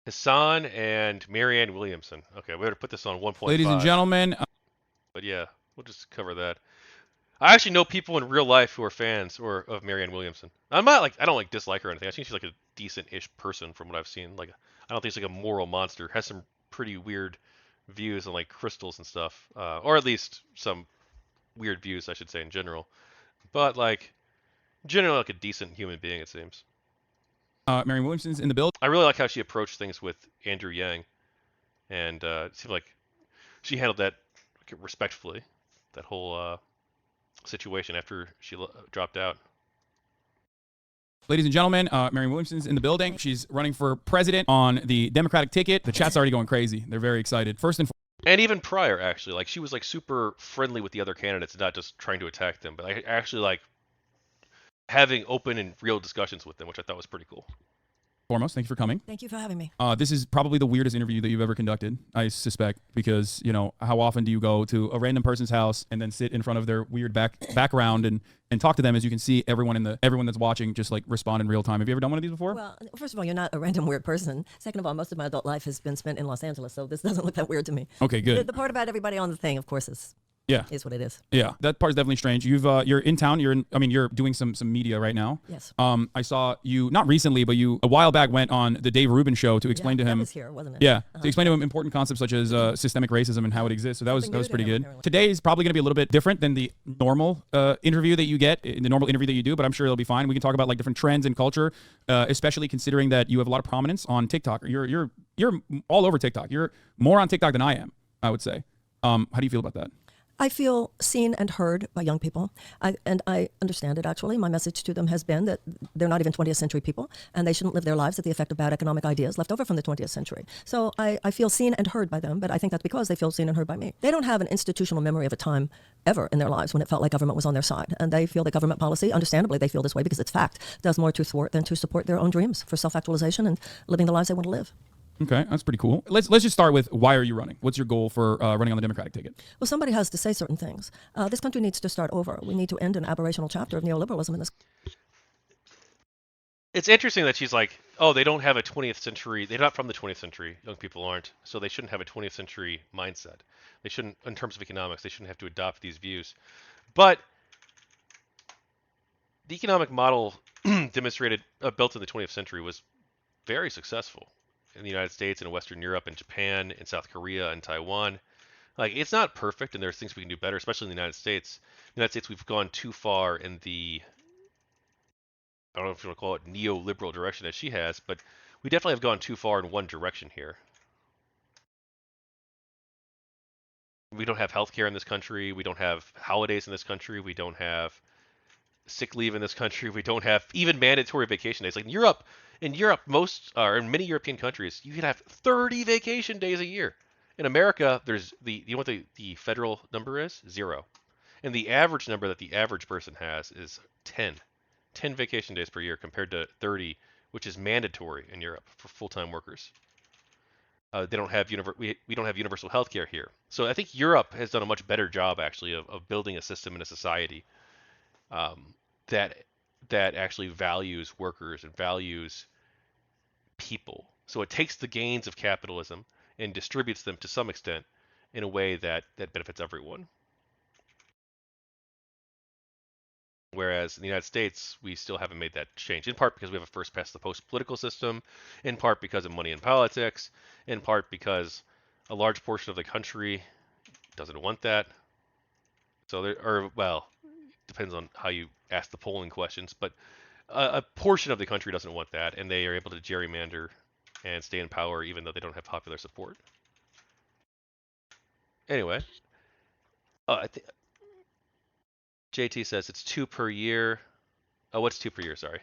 Hasan and Marianne Williamson. Okay, we better put this on Ladies and 1.5. gentlemen, But yeah, we'll just cover that. I actually know people in real life who are fans or of Marianne Williamson. I'm not like I don't like dislike her or anything. I think she's like a decent-ish person from what I've seen. Like I don't think she's like a moral monster. Has some pretty weird views on like crystals and stuff, or at least some weird views I should say in general. But like generally like a decent human being it seems. Marianne Williamson's in the building. I really like how she approached things with Andrew Yang, and it seemed like she handled that like, respectfully. That whole situation after she dropped out. Ladies and gentlemen, Marianne Williamson's in the building. She's running for president on the Democratic ticket. The chat's already going crazy. They're very excited. First and And even prior, actually, like she was like super friendly with the other candidates, not just trying to attack them, but like, actually like having open and real discussions with them, which I thought was pretty cool. foremost, thank you for coming. Thank you for having me. This is probably the weirdest interview that you've ever conducted, I suspect, because how often do you go to a random person's house and then sit in front of their weird background and talk to them? As you can see, everyone that's watching just like respond in real time. Have you ever done one of these before? Well, first of all, you're not a random weird person. Second of all, most of my adult life has been spent in Los Angeles, so this doesn't look that weird to me. Okay, good. The part about everybody on the thing, of course, is what it is. Yeah, that part is definitely strange. You're in town. You're doing some media right now. Yes. I saw you not recently, but you a while back went on the Dave Rubin show to explain to him. That was here, wasn't it? Yeah, to explain to him important concepts such as systemic racism and how it exists. So that was pretty good. apparently. Today is probably going to be a little bit different than the normal interview that you get, the normal interview that you do. But I'm sure it'll be fine. We can talk about like different trends in culture, especially considering that you have a lot of prominence on TikTok. You're all over TikTok. You're more on TikTok than I am, I would say. How do you feel about that? I feel seen and heard by young people, and I understand it actually. My message to them has been that they're not even 20th century people, and they shouldn't live their lives at the effect of bad economic ideas left over from the 20th century. So I feel seen and heard by them, but I think that's because they feel seen and heard by me. They don't have an institutional memory of a time ever in their lives when it felt like government was on their side, and they feel that government policy, understandably they feel this way because it's fact, does more to thwart than to support their own dreams for self-actualization and living the lives they want to live. Okay, that's pretty cool. Let's just start with why are you running? What's your goal for running on the Democratic ticket? Well, somebody has to say certain things. This country needs to start over. We need to end an aberrational chapter of neoliberalism in this. It's interesting that she's like, oh, they don't have a 20th century. They're not from the 20th century. Young people aren't, so they shouldn't have a 20th century mindset. They shouldn't, in terms of economics, they shouldn't have to adopt these views. But the economic model demonstrated built in the 20th century was very successful in the United States and Western Europe and Japan and South Korea and Taiwan. Like it's not perfect, and there's things we can do better, especially in the United States. In the United States, we've gone too far in the I don't know if you want to call it neoliberal direction as she has, but we definitely have gone too far in one direction here. We don't have healthcare in this country. We don't have holidays in this country. We don't have sick leave in this country. We don't have even mandatory vacation days. Like in Europe, most or in many European countries, you can have 30 vacation days a year. In America, there's you know what the federal number is? 0. And the average number that the average person has is 10. 10 vacation days per year compared to 30, which is mandatory in Europe for full-time workers. They don't have we don't have universal health care here. So I think Europe has done a much better job actually of building a system and a society that actually values workers and values people. So it takes the gains of capitalism and distributes them to some extent in a way that benefits everyone. Whereas in the United States, we still haven't made that change, in part because we have a first past the post political system, in part because of money in politics, in part because a large portion of the country doesn't want that. So depends on how you ask the polling questions, but a portion of the country doesn't want that, and they are able to gerrymander and stay in power even though they don't have popular support. Anyway, I think JT says it's 2 per year. Oh, what's 2 per year? Sorry.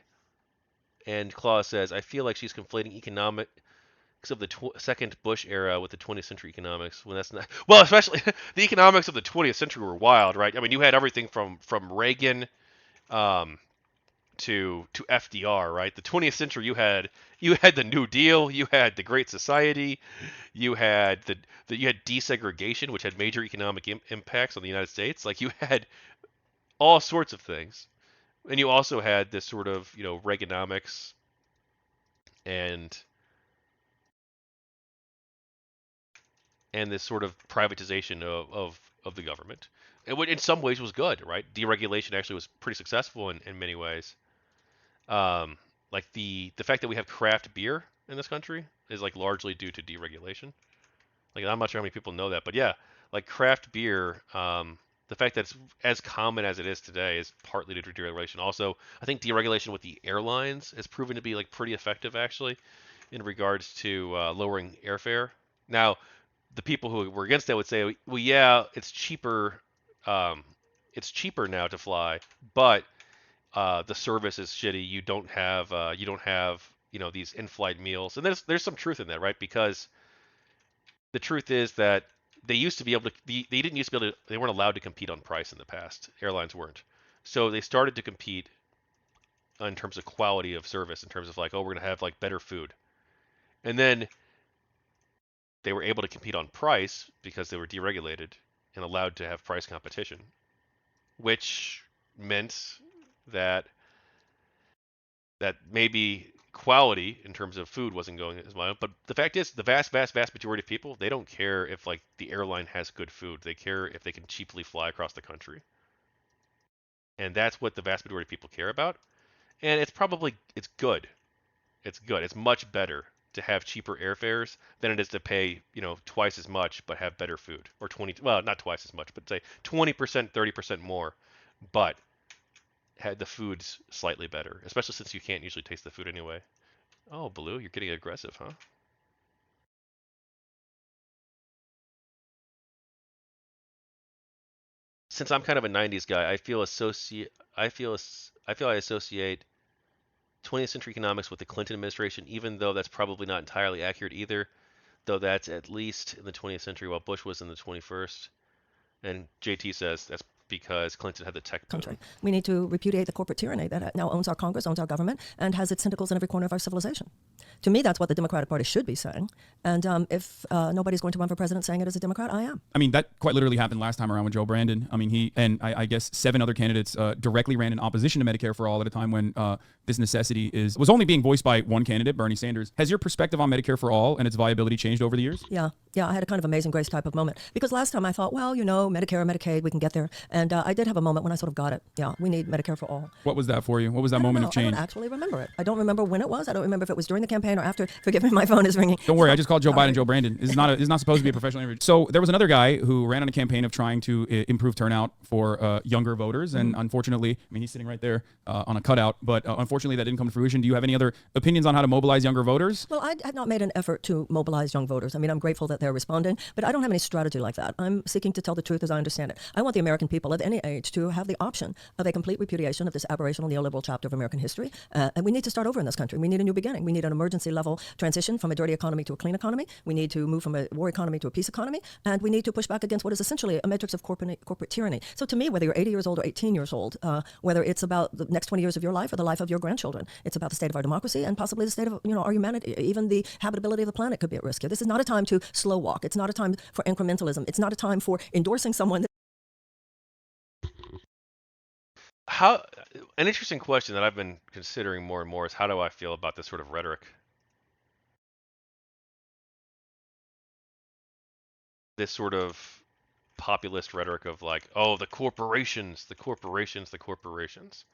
And Claus says, I feel like she's conflating economics of the second Bush era with the 20th century economics. When that's not well, especially the economics of the 20th century were wild, right? I mean, you had everything from Reagan to FDR, right? The 20th century, you had the New Deal, you had the Great Society, you had you had desegregation, which had major economic impacts on the United States. Like you had all sorts of things. And you also had this sort of, Reaganomics and and this sort of privatization of the government. It would, in some ways, was good, right? Deregulation actually was pretty successful in many ways. Um, like the fact that we have craft beer in this country is like largely due to deregulation. Like I'm not sure how many people know that, but yeah, like craft beer, the fact that it's as common as it is today is partly due to deregulation. Also, I think deregulation with the airlines has proven to be like pretty effective actually in regards to lowering airfare. Now, the people who were against that would say, well, yeah, um, it's cheaper now to fly, but the service is shitty. You don't have these in-flight meals, and there's some truth in that, right? Because the truth is that they used to be able to they didn't used to be able to they weren't allowed to compete on price in the past. Airlines weren't, so they started to compete in terms of quality of service, in terms of like, oh, we're gonna have like better food, and then they were able to compete on price because they were deregulated and allowed to have price competition, which meant that maybe quality in terms of food wasn't going as well. But the fact is, the vast majority of people, they don't care if like the airline has good food. They care if they can cheaply fly across the country, and that's what the vast majority of people care about. And it's good. It's good. It's much better to have cheaper airfares than it is to pay, twice as much but have better food, or 20, well, not twice as much, but say 20%, 30% more, but had the food's slightly better, especially since you can't usually taste the food anyway. Oh, Blue, you're getting aggressive, huh? Since I'm kind of a 90s guy, I feel I associate 20th century economics with the Clinton administration, even though that's probably not entirely accurate either, though that's at least in the 20th century while Bush was in the 21st. And JT says that's because Clinton had the tech country. boom. We need to repudiate the corporate tyranny that now owns our Congress, owns our government, and has its tentacles in every corner of our civilization. To me, that's what the Democratic Party should be saying. And if nobody's going to run for president saying it as a Democrat, I am. I mean, that quite literally happened last time around with Joe Brandon. I mean, he and I guess 7 other candidates directly ran in opposition to Medicare for all at a time when this necessity was only being voiced by one candidate, Bernie Sanders. Has your perspective on Medicare for all and its viability changed over the years? Yeah, I had a kind of amazing grace type of moment. Because last time I thought, well, Medicare, Medicaid, we can get there. And I did have a moment when I sort of got it. Yeah, we need Medicare for all. What was that for you? What was that moment of I change? don't actually remember it. I don't remember when it was. I don't remember if it was during the campaign or after. Forgive me, my phone is ringing. Don't worry, I just called Joe Biden Joe Brandon. This is not supposed to be a professional interview. So there was another guy who ran on a campaign of trying to improve turnout for younger voters, and unfortunately, I mean, he's sitting right there on a cutout, but unfortunately that didn't come to fruition. Do you have any other opinions on how to mobilize younger voters? Well, I had not made an effort to mobilize young voters. I mean, I'm grateful that they're responding, but I don't have any strategy like that. I'm seeking to tell the truth as I understand it. I want the American people at any age to have the option of a complete repudiation of this aberrational neoliberal chapter of American history. And we need to start over in this country. We need a new beginning. We need an emergency level transition from a dirty economy to a clean economy. We need to move from a war economy to a peace economy. And we need to push back against what is essentially a matrix of corporate tyranny. So to me, whether you're 80 years old or 18 years old, whether it's about the next 20 years of your life or the life of your grandchildren, it's about the state of our democracy and possibly the state of our humanity. Even the habitability of the planet could be at risk here. This is not a time to slow walk. It's not a time for incrementalism. It's not a time for endorsing someone. How An interesting question that I've been considering more and more is, how do I feel about this sort of rhetoric? This sort of populist rhetoric of like, oh, the corporations, the corporations, the corporations.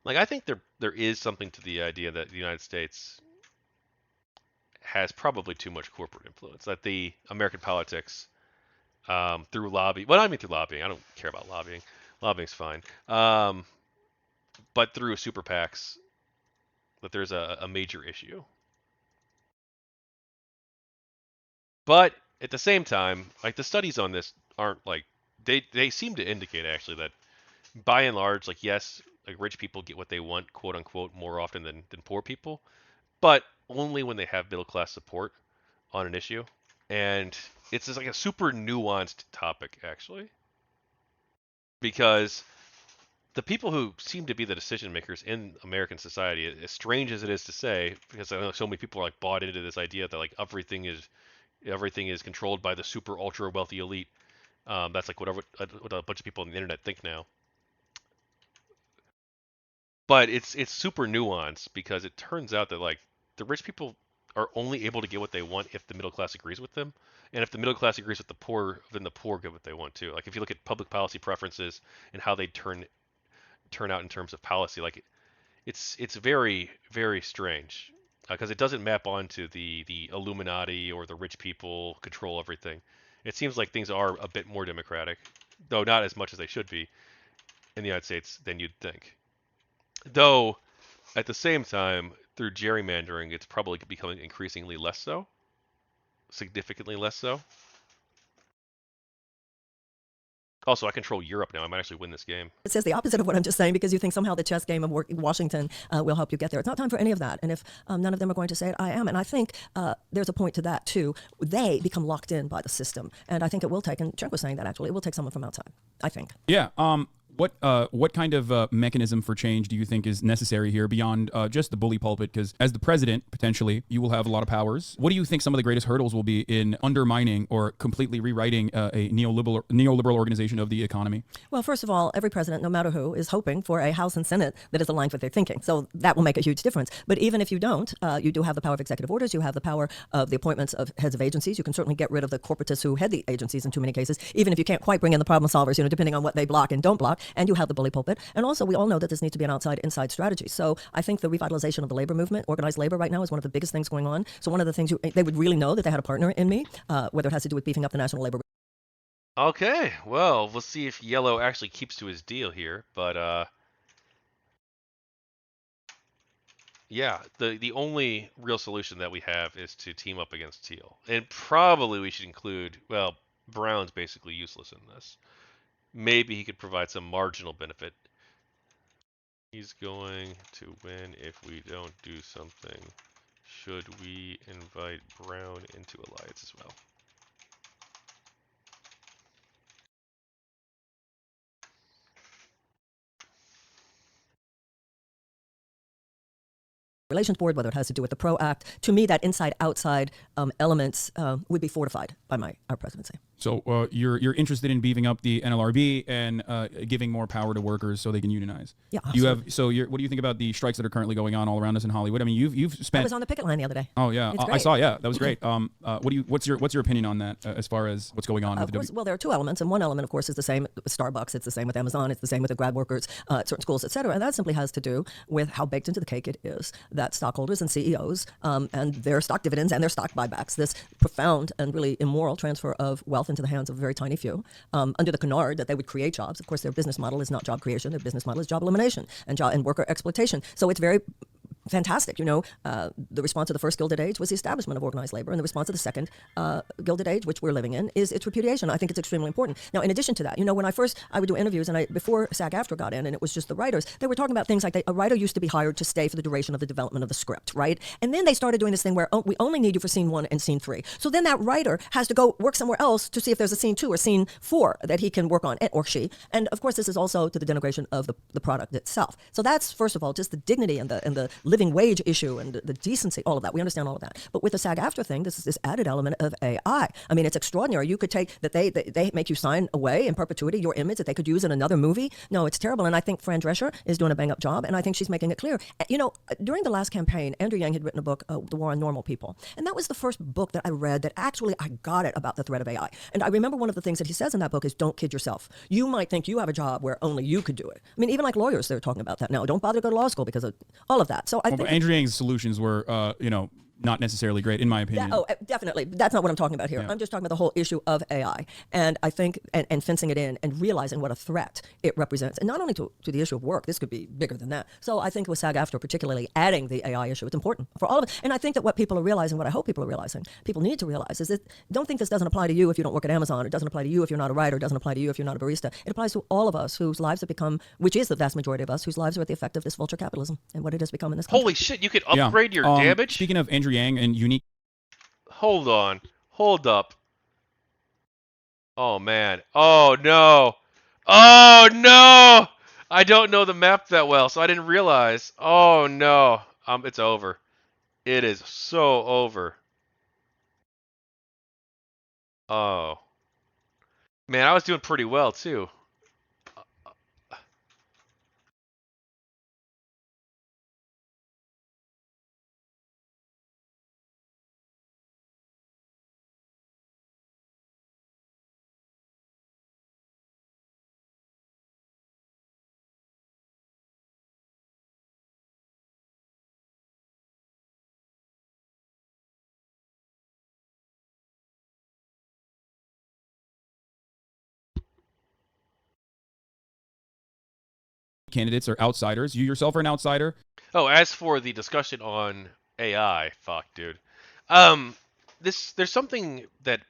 Like, I think there is something to the idea that the United States has probably too much corporate influence. That the American politics, through lobby, well, I mean through lobbying. I don't care about lobbying. Lobbying's fine. But through super PACs, that there's a major issue. But at the same time, like, the studies on this aren't like, they seem to indicate actually that by and large, like, yes, like, rich people get what they want, quote unquote, more often than poor people, but only when they have middle class support on an issue. And it's just like a super nuanced topic actually, because the people who seem to be the decision makers in American society, as strange as it is to say, because I know so many people are like bought into this idea that like everything is controlled by the super ultra wealthy elite. That's like what a bunch of people on the internet think now. But it's super nuanced, because it turns out that like the rich people are only able to get what they want if the middle class agrees with them, and if the middle class agrees with the poor, then the poor get what they want too. Like if you look at public policy preferences and how they turn out in terms of policy, like it's very very strange because it doesn't map onto the Illuminati or the rich people control everything. It seems like things are a bit more democratic, though not as much as they should be in the United States than you'd think. Though at the same time, through gerrymandering, it's probably becoming increasingly less so, significantly less so. Also, I control Europe now. I might actually win this game. It says the opposite of what I'm just saying because you think somehow the chess game of Washington will help you get there. It's not time for any of that. And if none of them are going to say it, I am. And I think there's a point to that too. They become locked in by the system. And I think it will take, and Trent was saying that actually, it will take someone from outside, I think. Yeah. What kind of mechanism for change do you think is necessary here beyond just the bully pulpit? Because as the president, potentially, you will have a lot of powers. What do you think some of the greatest hurdles will be in undermining or completely rewriting a neoliberal organization of the economy? Well, first of all, every president, no matter who, is hoping for a House and Senate that is aligned with their thinking. So that will make a huge difference. But even if you don't, you do have the power of executive orders. You have the power of the appointments of heads of agencies. You can certainly get rid of the corporatists who head the agencies in too many cases, even if you can't quite bring in the problem solvers, depending on what they block and don't block. And you have the bully pulpit. And also, we all know that this needs to be an outside-inside strategy. So I think the revitalization of the labor movement, organized labor right now, is one of the biggest things going on. So one of the things they would really know that they had a partner in me, whether it has to do with beefing up the national labor. Okay, well, we'll see if Yellow actually keeps to his deal here. But yeah, the only real solution that we have is to team up against Teal. And probably we should include, well, Brown's basically useless in this. Maybe he could provide some marginal benefit. He's going to win if we don't do something. Should we invite Brown into alliance as well? Relations Board, whether it has to do with the PRO Act, to me, that inside-outside elements would be fortified by our presidency. So you're interested in beefing up the NLRB and giving more power to workers so they can unionize. Yeah, absolutely. What do you think about the strikes that are currently going on all around us in Hollywood? I mean, you've spent. I was on the picket line the other day. Oh yeah, I saw. Yeah, that was great. What's your opinion on that as far as what's going on with the Well, there are two elements, and one element, of course, is the same with Starbucks. It's the same with Amazon. It's the same with the grad workers at certain schools, et cetera. And that simply has to do with how baked into the cake it is that stockholders and CEOs and their stock dividends and their stock buybacks, this profound and really immoral transfer of wealth into the hands of a very tiny few, under the canard that they would create jobs. Of course, their business model is not job creation. Their business model is job elimination and worker exploitation. So it's very fantastic. The response of the first Gilded Age was the establishment of organized labor, and the response of the second Gilded Age, which we're living in, is its repudiation. I think it's extremely important. Now, in addition to that, when I would do interviews, and before SAG-AFTRA got in, and it was just the writers, they were talking about things like a writer used to be hired to stay for the duration of the development of the script, right? And then they started doing this thing where we only need you for scene 1 and scene 3. So then that writer has to go work somewhere else to see if there's a scene 2 or scene 4 that he can work on, or she. And of course, this is also to the denigration of the product itself. So that's, first of all, just the dignity and the living wage issue and the decency, all of that. We understand all of that. But with the SAG-AFTRA thing, this is this added element of AI. I mean, it's extraordinary. You could take that they make you sign away in perpetuity your image that they could use in another movie. No, it's terrible. And I think Fran Drescher is doing a bang-up job, and I think she's making it clear. During the last campaign, Andrew Yang had written a book, The War on Normal People. And that was the first book that I read that actually I got it about the threat of AI. And I remember one of the things that he says in that book is, don't kid yourself. You might think you have a job where only you could do it. I mean, even like lawyers, they're talking about that now. Don't bother to go to law school because of all of that. So I think Andrew Yang's solutions were, not necessarily great, in my opinion. Definitely. That's not what I'm talking about here. Yeah. I'm just talking about the whole issue of AI. And I think, and fencing it in and realizing what a threat it represents. And not only to the issue of work, this could be bigger than that. So I think with SAG-AFTRA, particularly adding the AI issue, it's important for all of it. And I think that what people are realizing, what I hope people are realizing, people need to realize is that don't think this doesn't apply to you if you don't work at Amazon. It doesn't apply to you if you're not a writer. It doesn't apply to you if you're not a barista. It applies to all of us whose lives have become, which is the vast majority of us, whose lives are at the effect of this vulture capitalism and what it has become in this country. Holy shit, you could upgrade your damage? Speaking of Andrew Yang and unique. Hold on. Hold up. Oh, man. Oh, no. Oh, no! I don't know the map that well, so I didn't realize. Oh, no. It's over. It is so over. Oh. Man, I was doing pretty well, too. candidates are outsiders. You yourself are an outsider. Oh, as for the discussion on AI, fuck, dude. Um, there's something that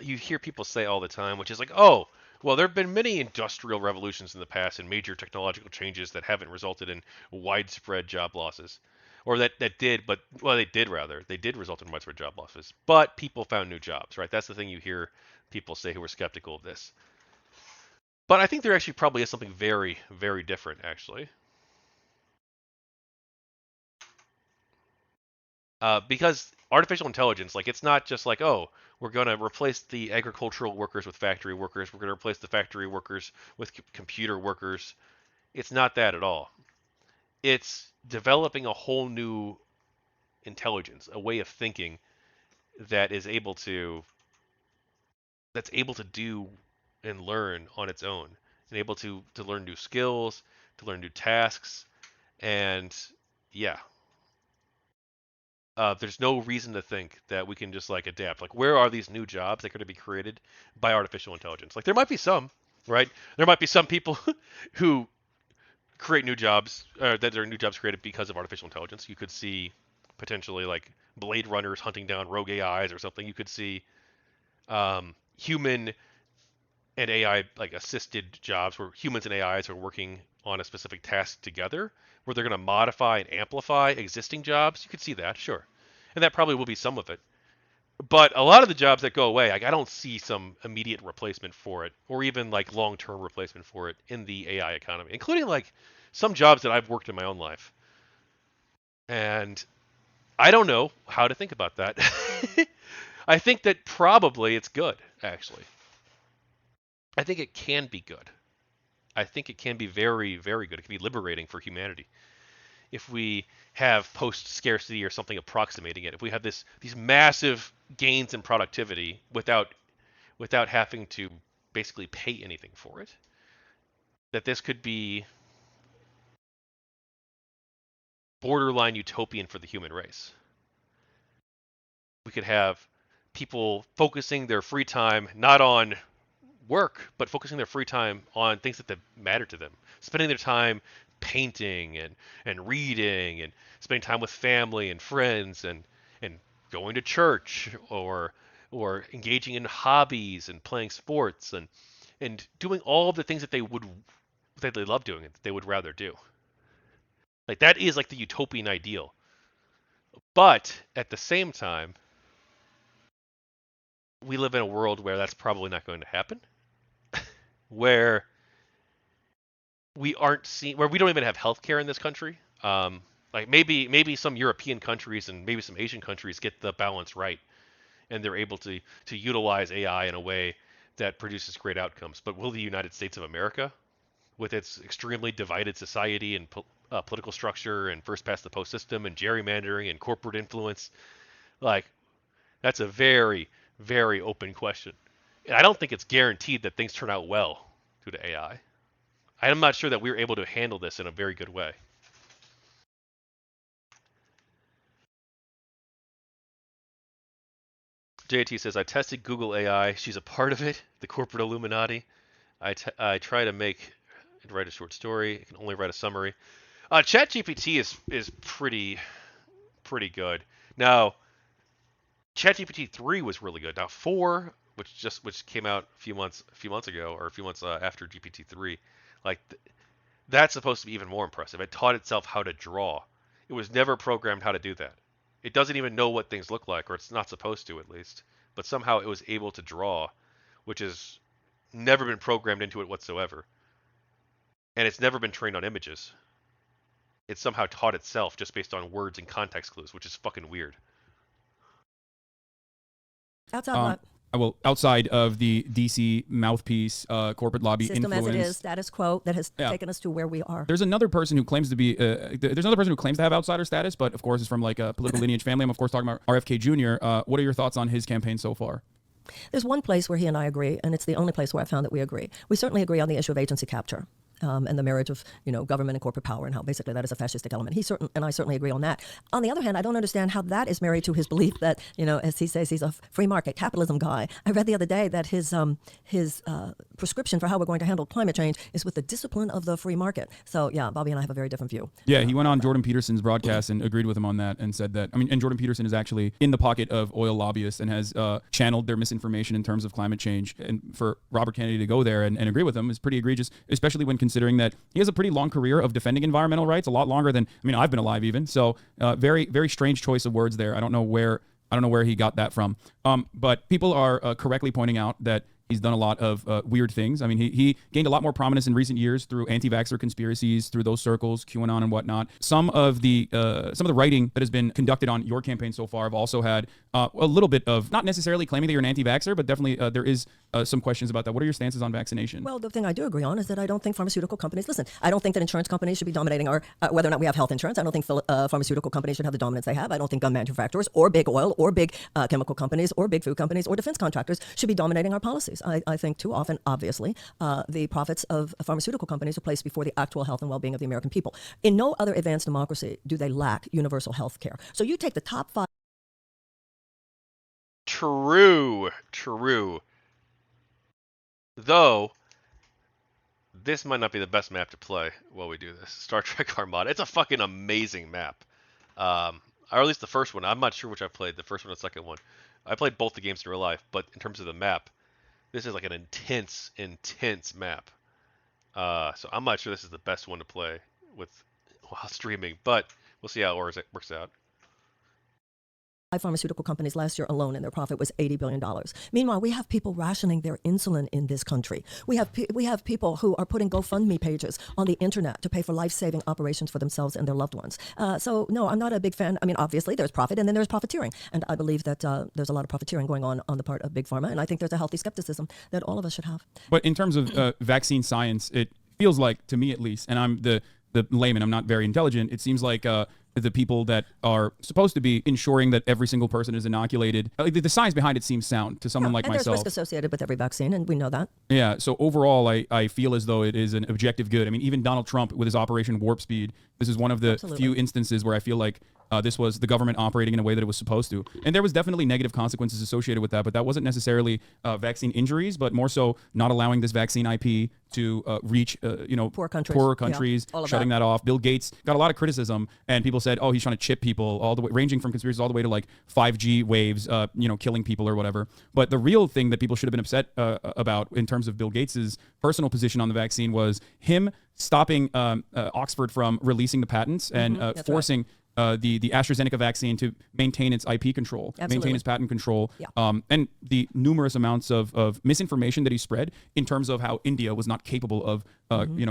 you hear people say all the time, which is like, oh, well, there have been many industrial revolutions in the past and major technological changes that haven't resulted in widespread job losses, or that did, but well, they did rather. They did result in widespread job losses, but people found new jobs, right? That's the thing you hear people say who are skeptical of this. But I think there actually probably is something very, very different, actually. Because artificial intelligence, like it's not just like, oh, we're going to replace the agricultural workers with factory workers. We're going to replace the factory workers with computer workers. It's not that at all. It's developing a whole new intelligence, a way of thinking that is able to do and learn on its own, and able to learn new skills, to learn new tasks, and yeah, there's no reason to think that we can just like adapt. Like, where are these new jobs that are going to be created by artificial intelligence? Like, there might be some, right? There might be some people who create new jobs, that there are new jobs created because of artificial intelligence. You could see potentially like Blade Runners hunting down rogue AIs or something. You could see human and AI like assisted jobs where humans and AIs are working on a specific task together, where they're going to modify and amplify existing jobs. You could see that, sure, and that probably will be some of it. But a lot of the jobs that go away, like I don't see some immediate replacement for it, or even like long-term replacement for it in the AI economy, including like some jobs that I've worked in my own life. And I don't know how to think about that. I think that probably it's good, actually. I think it can be good. I think it can be very, very good. It can be liberating for humanity if we have post-scarcity or something approximating it. If we have these massive gains in productivity without having to basically pay anything for it, that this could be borderline utopian for the human race. We could have people focusing their free time not on work, but focusing their free time on things that matter to them, spending their time painting and reading and spending time with family and friends and going to church or engaging in hobbies and playing sports and doing all of the things that they love doing and that they would rather do. Like that is like the utopian ideal. But at the same time, we live in a world where that's probably not going to happen. Where we don't even have healthcare in this country. Like maybe some European countries and maybe some Asian countries get the balance right, and they're able to utilize AI in a way that produces great outcomes. But will the United States of America, with its extremely divided society and political structure and first past the post system and gerrymandering and corporate influence, like that's a very, very open question. And I don't think it's guaranteed that things turn out well due to AI. I'm not sure that we're able to handle this in a very good way. JT says, I tested Google AI. She's a part of it, the corporate Illuminati. I try to write a short story. I can only write a summary. ChatGPT is pretty good. Now, ChatGPT 3 was really good. Now 4, which came out a few months ago, or a few months after GPT 3, like that's supposed to be even more impressive. It taught itself how to draw. It was never programmed how to do that. It doesn't even know what things look like, or it's not supposed to at least. But somehow it was able to draw, which has never been programmed into it whatsoever. And it's never been trained on images. It somehow taught itself just based on words and context clues, which is fucking weird. Outside of the DC mouthpiece, corporate lobby system influence, as it is, status quo that has taken us to where we are. There's another person who claims to be. There's another person who claims to have outsider status, but of course is from like a political lineage family. I'm of course talking about RFK Jr. What are your thoughts on his campaign so far? There's one place where he and I agree, and it's the only place where I found that we agree. We certainly agree on the issue of agency capture. and the marriage of government and corporate power, and how basically that is a fascistic element. I certainly agree on that. On the other hand, I don't understand how that is married to his belief that, as he says, he's a free market capitalism guy. I read the other day that his prescription for how we're going to handle climate change is with the discipline of the free market. So yeah, Bobby and I have a very different view. Yeah, he went on Jordan Peterson's broadcast and agreed with him on that and said that, and Jordan Peterson is actually in the pocket of oil lobbyists and has channeled their misinformation in terms of climate change. And for Robert Kennedy to go there and agree with him is pretty egregious, especially when considering that he has a pretty long career of defending environmental rights, a lot longer than, I've been alive even. So very, very strange choice of words there. I don't know where he got that from. But people are correctly pointing out that he's done a lot of weird things. He gained a lot more prominence in recent years through anti-vaxxer conspiracies, through those circles, QAnon and whatnot. Some of the writing that has been conducted on your campaign so far have also had a little bit of, not necessarily claiming that you're an anti-vaxxer, but definitely there is some questions about that. What are your stances on vaccination? Well, the thing I do agree on is that I don't think pharmaceutical companies, I don't think that insurance companies should be dominating our, whether or not we have health insurance. I don't think pharmaceutical companies should have the dominance they have. I don't think gun manufacturers or big oil or big chemical companies or big food companies or defense contractors should be dominating our policies. I think too often, obviously, the profits of pharmaceutical companies are placed before the actual health and well-being of the American people. In no other advanced democracy do they lack universal health care. So you take the top 5. True. Though, this might not be the best map to play while we do this. Star Trek Armada. It's a fucking amazing map. Or at least the first one. I'm not sure which I've played, the first one or the second one. I played both the games in real life, but in terms of the map, this is like an intense map. So I'm not sure this is the best one to play while streaming, but we'll see how it works out. Pharmaceutical companies last year alone, and their profit was $80 billion. Meanwhile, we have people rationing their insulin in this country. We have people who are putting GoFundMe pages on the internet to pay for life-saving operations for themselves and their loved ones. So no, I'm not a big fan. Obviously there's profit and then there's profiteering. And I believe that there's a lot of profiteering going on the part of Big Pharma. And I think there's a healthy skepticism that all of us should have. But in terms of vaccine science, it feels like, to me at least, and I'm the layman, I'm not very intelligent, it seems like the people that are supposed to be ensuring that every single person is inoculated, the science behind it seems sound to someone like and myself. There's risk associated with every vaccine, and we know that. Yeah, so overall, I feel as though it is an objective good. Even Donald Trump with his Operation Warp Speed, this is one of the few instances where I feel like this was the government operating in a way that it was supposed to. And there was definitely negative consequences associated with that, but that wasn't necessarily vaccine injuries, but more so not allowing this vaccine IP to reach poorer countries, shutting that off. Bill Gates got a lot of criticism, and people said, oh, he's trying to chip people, all the way, ranging from conspiracies all the way to like 5G waves, killing people or whatever. But the real thing that people should have been upset about in terms of Bill Gates's personal position on the vaccine was him stopping Oxford from releasing the patents and forcing the AstraZeneca vaccine to maintain its IP control, maintain its patent control, and the numerous amounts of misinformation that he spread in terms of how India was not capable of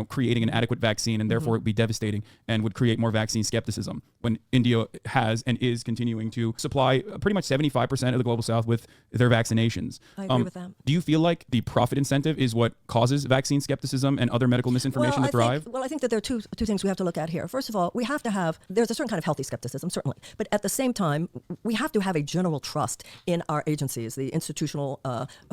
creating an adequate vaccine, and therefore it would be devastating and would create more vaccine skepticism, when India has and is continuing to supply pretty much 75% of the global south with their vaccinations. I agree with that. Do you feel like the profit incentive is what causes vaccine skepticism and other medical misinformation to thrive? I think that there are two things we have to look at here. First of all, we have to have, there's a certain kind of healthy skepticism, certainly, but at the same time, we have to have a general trust in our agencies, the institutional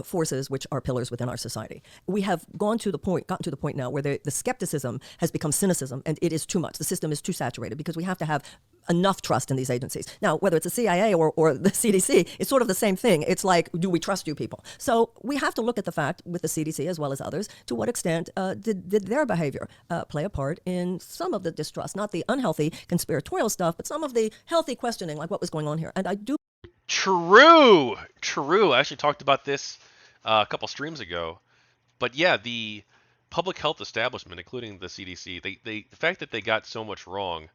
forces which are pillars within our society. We have gotten to the point now where the skepticism has become cynicism, and it is too much. The system is too saturated because we have to have enough trust in these agencies. Now, whether it's the CIA or the CDC, it's sort of the same thing. It's like, do we trust you people? So we have to look at the fact with the CDC as well as others, to what extent did their behavior play a part in some of the distrust, not the unhealthy conspiratorial stuff, but some of the healthy questioning, like what was going on here. And I do. True. I actually talked about this a couple streams ago. But yeah, the public health establishment, including the CDC, the fact that they got so much wrong,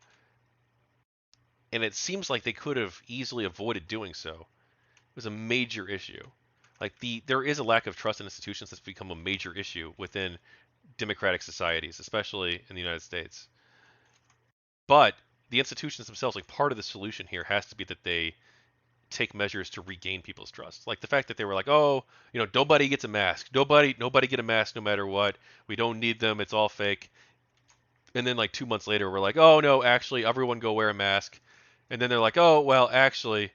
and it seems like they could have easily avoided doing so, was a major issue. Like there is a lack of trust in institutions that's become a major issue within democratic societies, especially in the United States. But the institutions themselves, like part of the solution here has to be that they take measures to regain people's trust. Like the fact that they were like, oh, nobody gets a mask. Nobody get a mask no matter what. We don't need them. It's all fake. And then like 2 months later, we're like, oh no, actually everyone go wear a mask. And then they're like, oh, well, actually,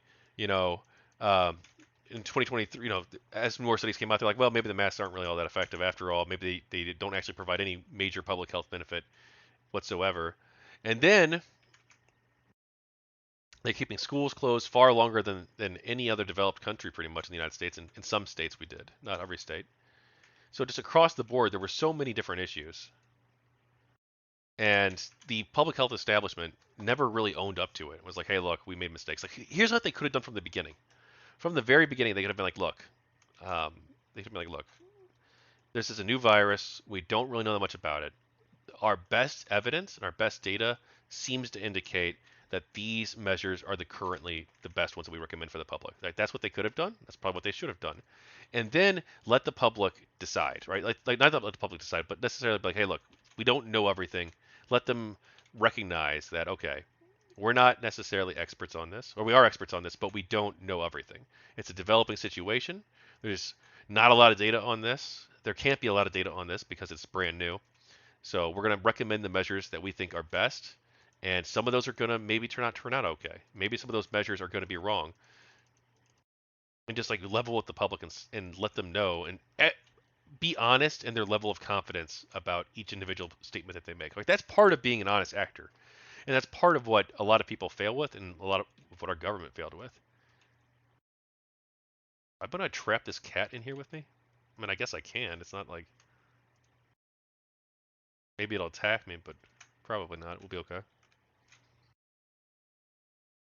in 2023, as more studies came out, they're like, well, maybe the masks aren't really all that effective after all. Maybe they don't actually provide any major public health benefit whatsoever. And then they're keeping schools closed far longer than any other developed country, pretty much in the United States. And in some states we did, not every state. So just across the board, there were so many different issues. And the public health establishment never really owned up to it. It was like, hey, look, we made mistakes. Like, here's what they could have done from the beginning. From the very beginning, they could have been like, look, they could have been like, look, this is a new virus. We don't really know that much about it. Our best evidence and our best data seems to indicate that these measures are currently the best ones that we recommend for the public. Like, that's what they could have done. That's probably what they should have done. And then let the public decide, right? Like not let the public decide, but necessarily be like, hey, look, we don't know everything. Let them recognize that, okay, we're not necessarily experts on this, or we are experts on this, but we don't know everything. It's a developing situation. There's not a lot of data on this. There can't be a lot of data on this because it's brand new. So we're going to recommend the measures that we think are best, and some of those are going to maybe turn out okay. Maybe some of those measures are going to be wrong. And just like level with the public and let them know and be honest in their level of confidence about each individual statement that they make. Like, that's part of being an honest actor. And that's part of what a lot of people fail with and a lot of what our government failed with. I'm going to trap this cat in here with me. I mean, I guess I can. It's not like... Maybe it'll attack me, but probably not. We'll be okay.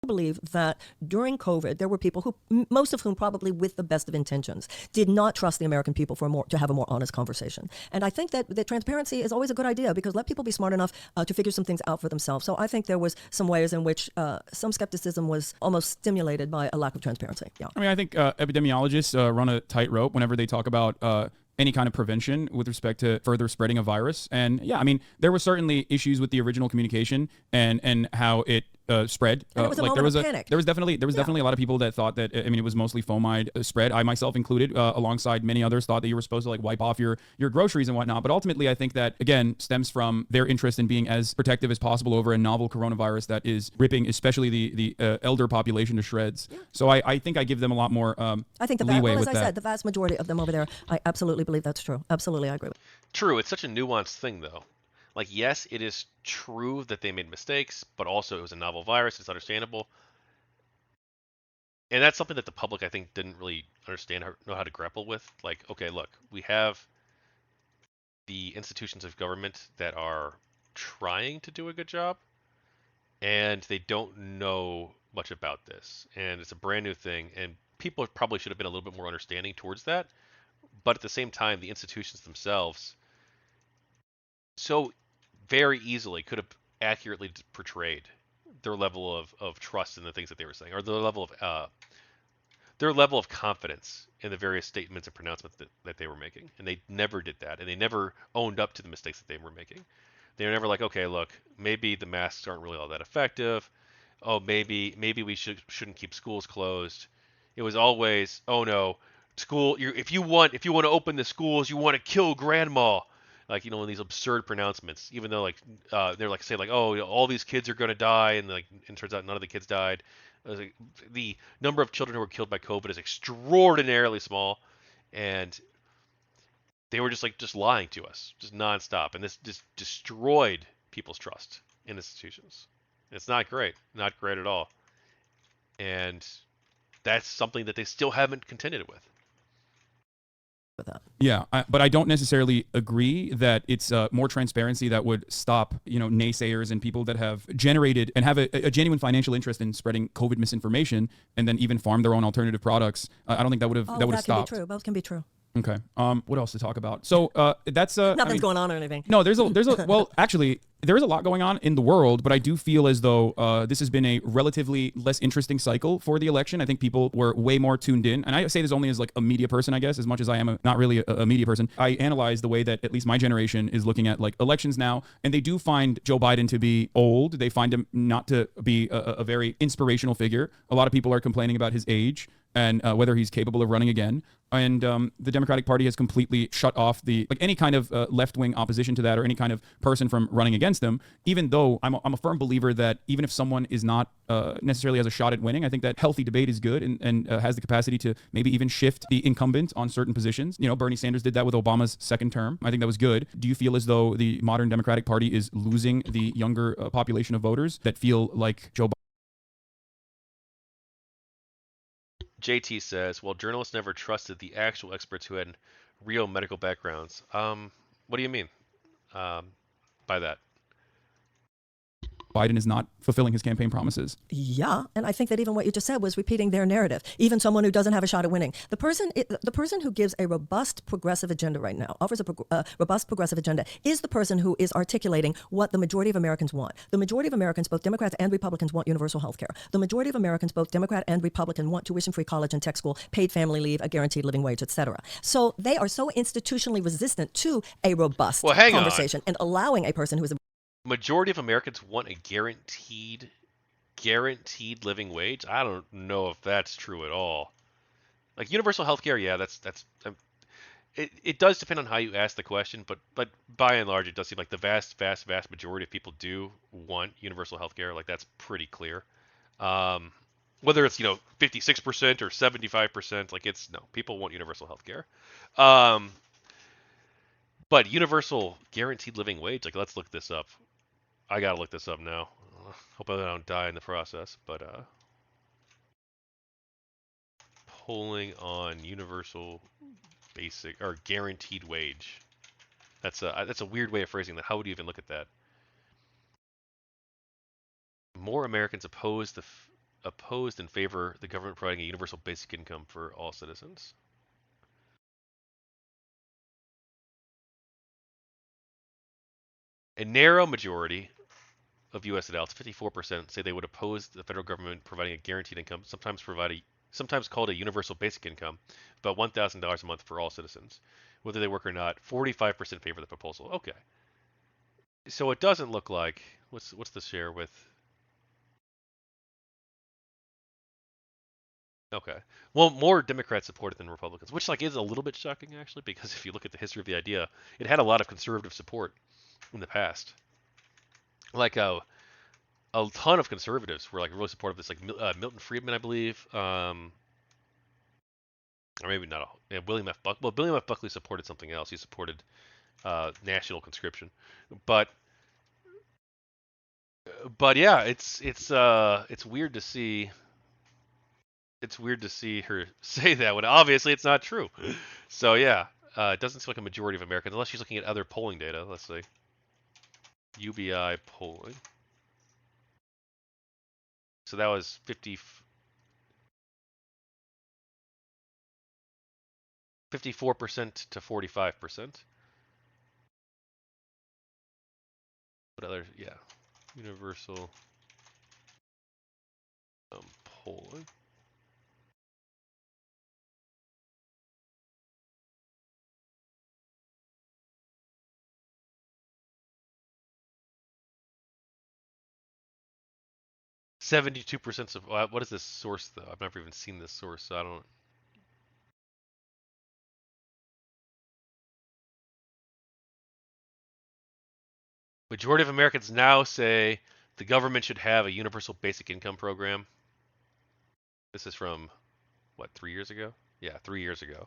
I believe that during COVID, there were people who, most of whom probably with the best of intentions, did not trust the American people to have a more honest conversation. And I think that transparency is always a good idea, because let people be smart enough to figure some things out for themselves. So I think there was some ways in which some skepticism was almost stimulated by a lack of transparency. Yeah. I mean, I think epidemiologists run a tightrope whenever they talk about any kind of prevention with respect to further spreading a virus. And yeah, I mean, there were certainly issues with the original communication and how it spread. And it was a moment of panic. There was definitely a lot of people that thought that, I mean, it was mostly fomite spread. I myself included, alongside many others, thought that you were supposed to like wipe off your groceries and whatnot. But ultimately, I think that, again, stems from their interest in being as protective as possible over a novel coronavirus that is ripping especially the elder population to shreds. Yeah. So I think I give them a lot more I think leeway with as I said, the vast majority of them over there, I absolutely believe that's true. Absolutely, I agree with. True. It's such a nuanced thing, though. Like, yes, it is true that they made mistakes, but also it was a novel virus. It's understandable. And that's something that the public, I think, didn't really understand or know how to grapple with. Like, okay, look, we have the institutions of government that are trying to do a good job, and they don't know much about this. And it's a brand new thing, and people probably should have been a little bit more understanding towards that. But at the same time, the institutions themselves so very easily could have accurately portrayed their level of trust in the things that they were saying, or their level of confidence in the various statements and pronouncements that they were making. And they never did that, and they never owned up to the mistakes that they were making. They were never like, okay, look, maybe the masks aren't really all that effective. Oh, maybe we shouldn't keep schools closed. It was always, oh no, school. If you want to open the schools, you want to kill grandma. Like, in these absurd pronouncements, even though like they're like saying like, oh, all these kids are gonna die, and like, and turns out none of the kids died. Like, the number of children who were killed by COVID is extraordinarily small, and they were just lying to us, just nonstop, and this just destroyed people's trust in institutions. It's not great at all, and that's something that they still haven't contended with. That. Yeah, but I don't necessarily agree that it's more transparency that would stop, naysayers and people that have generated and have a genuine financial interest in spreading COVID misinformation and then even farm their own alternative products. I don't think that would have stopped. Can be true. Both can be true. Okay. What else to talk about? So that's nothing's going on or anything. No, there's a well, actually, there is a lot going on in the world, but I do feel as though this has been a relatively less interesting cycle for the election. I think people were way more tuned in, and I say this only as like a media person, I guess, as much as I am not really a media person. I analyze the way that at least my generation is looking at like elections now, and they do find Joe Biden to be old. They find him not to be a very inspirational figure. A lot of people are complaining about his age. and whether he's capable of running again. And the Democratic Party has completely shut off the any kind of left-wing opposition to that, or any kind of person from running against them. Even though I'm a firm believer that even if someone is not necessarily has a shot at winning, I think that healthy debate is good, and has the capacity to maybe even shift the incumbent on certain positions. Bernie Sanders did that with Obama's second term. I think that was good. Do you feel as though the modern Democratic Party is losing the younger population of voters that feel like Joe Biden? JT says, well, journalists never trusted the actual experts who had real medical backgrounds. What do you mean by that? Biden is not fulfilling his campaign promises. Yeah, and I think that even what you just said was repeating their narrative. Even someone who doesn't have a shot at winning, the person who gives a robust progressive agenda right now, offers a robust progressive agenda, is the person who is articulating what the majority of Americans want. The majority of Americans, both Democrats and Republicans, want universal health care. The majority of Americans, both Democrat and Republican, want tuition-free college and tech school, paid family leave, a guaranteed living wage, etc. So they are so institutionally resistant to a robust conversation and allowing a person who is a majority of Americans want a guaranteed living wage. I don't know if that's true at all. Like universal health care, yeah, it does depend on how you ask the question, but by and large, it does seem like the vast majority of people do want universal health care. Like that's pretty clear. Whether it's 56% or 75%, like people want universal health care. But universal guaranteed living wage, like let's look this up. I gotta look this up now. Hope I don't die in the process. But polling on universal basic or guaranteed wage. That's a weird way of phrasing that. How would you even look at that? More Americans opposed and favor the government providing a universal basic income for all citizens. A narrow majority of U.S. adults, 54%, say they would oppose the federal government providing a guaranteed income, sometimes called a universal basic income, about $1,000 a month for all citizens, whether they work or not. 45% favor the proposal. Okay, so it doesn't look like what's the share with? Okay, well, more Democrats support it than Republicans, which is a little bit shocking actually, because if you look at the history of the idea, it had a lot of conservative support in the past. Like a ton of conservatives were really supportive of this, like Milton Friedman, I believe, or maybe not. William F. Buckley. Well, William F. Buckley supported something else. He supported national conscription, but yeah, it's weird to see. It's weird to see her say that when obviously it's not true. So yeah, it doesn't seem like a majority of Americans, unless she's looking at other polling data. Let's see. UBI polling. So that was 54% to 45%. What other? Yeah, universal polling. Seventy-two percent of what is this source though? I've never even seen this source, so I don't. Majority of Americans now say the government should have a universal basic income program. This is from what, 3 years ago? Yeah, 3 years ago.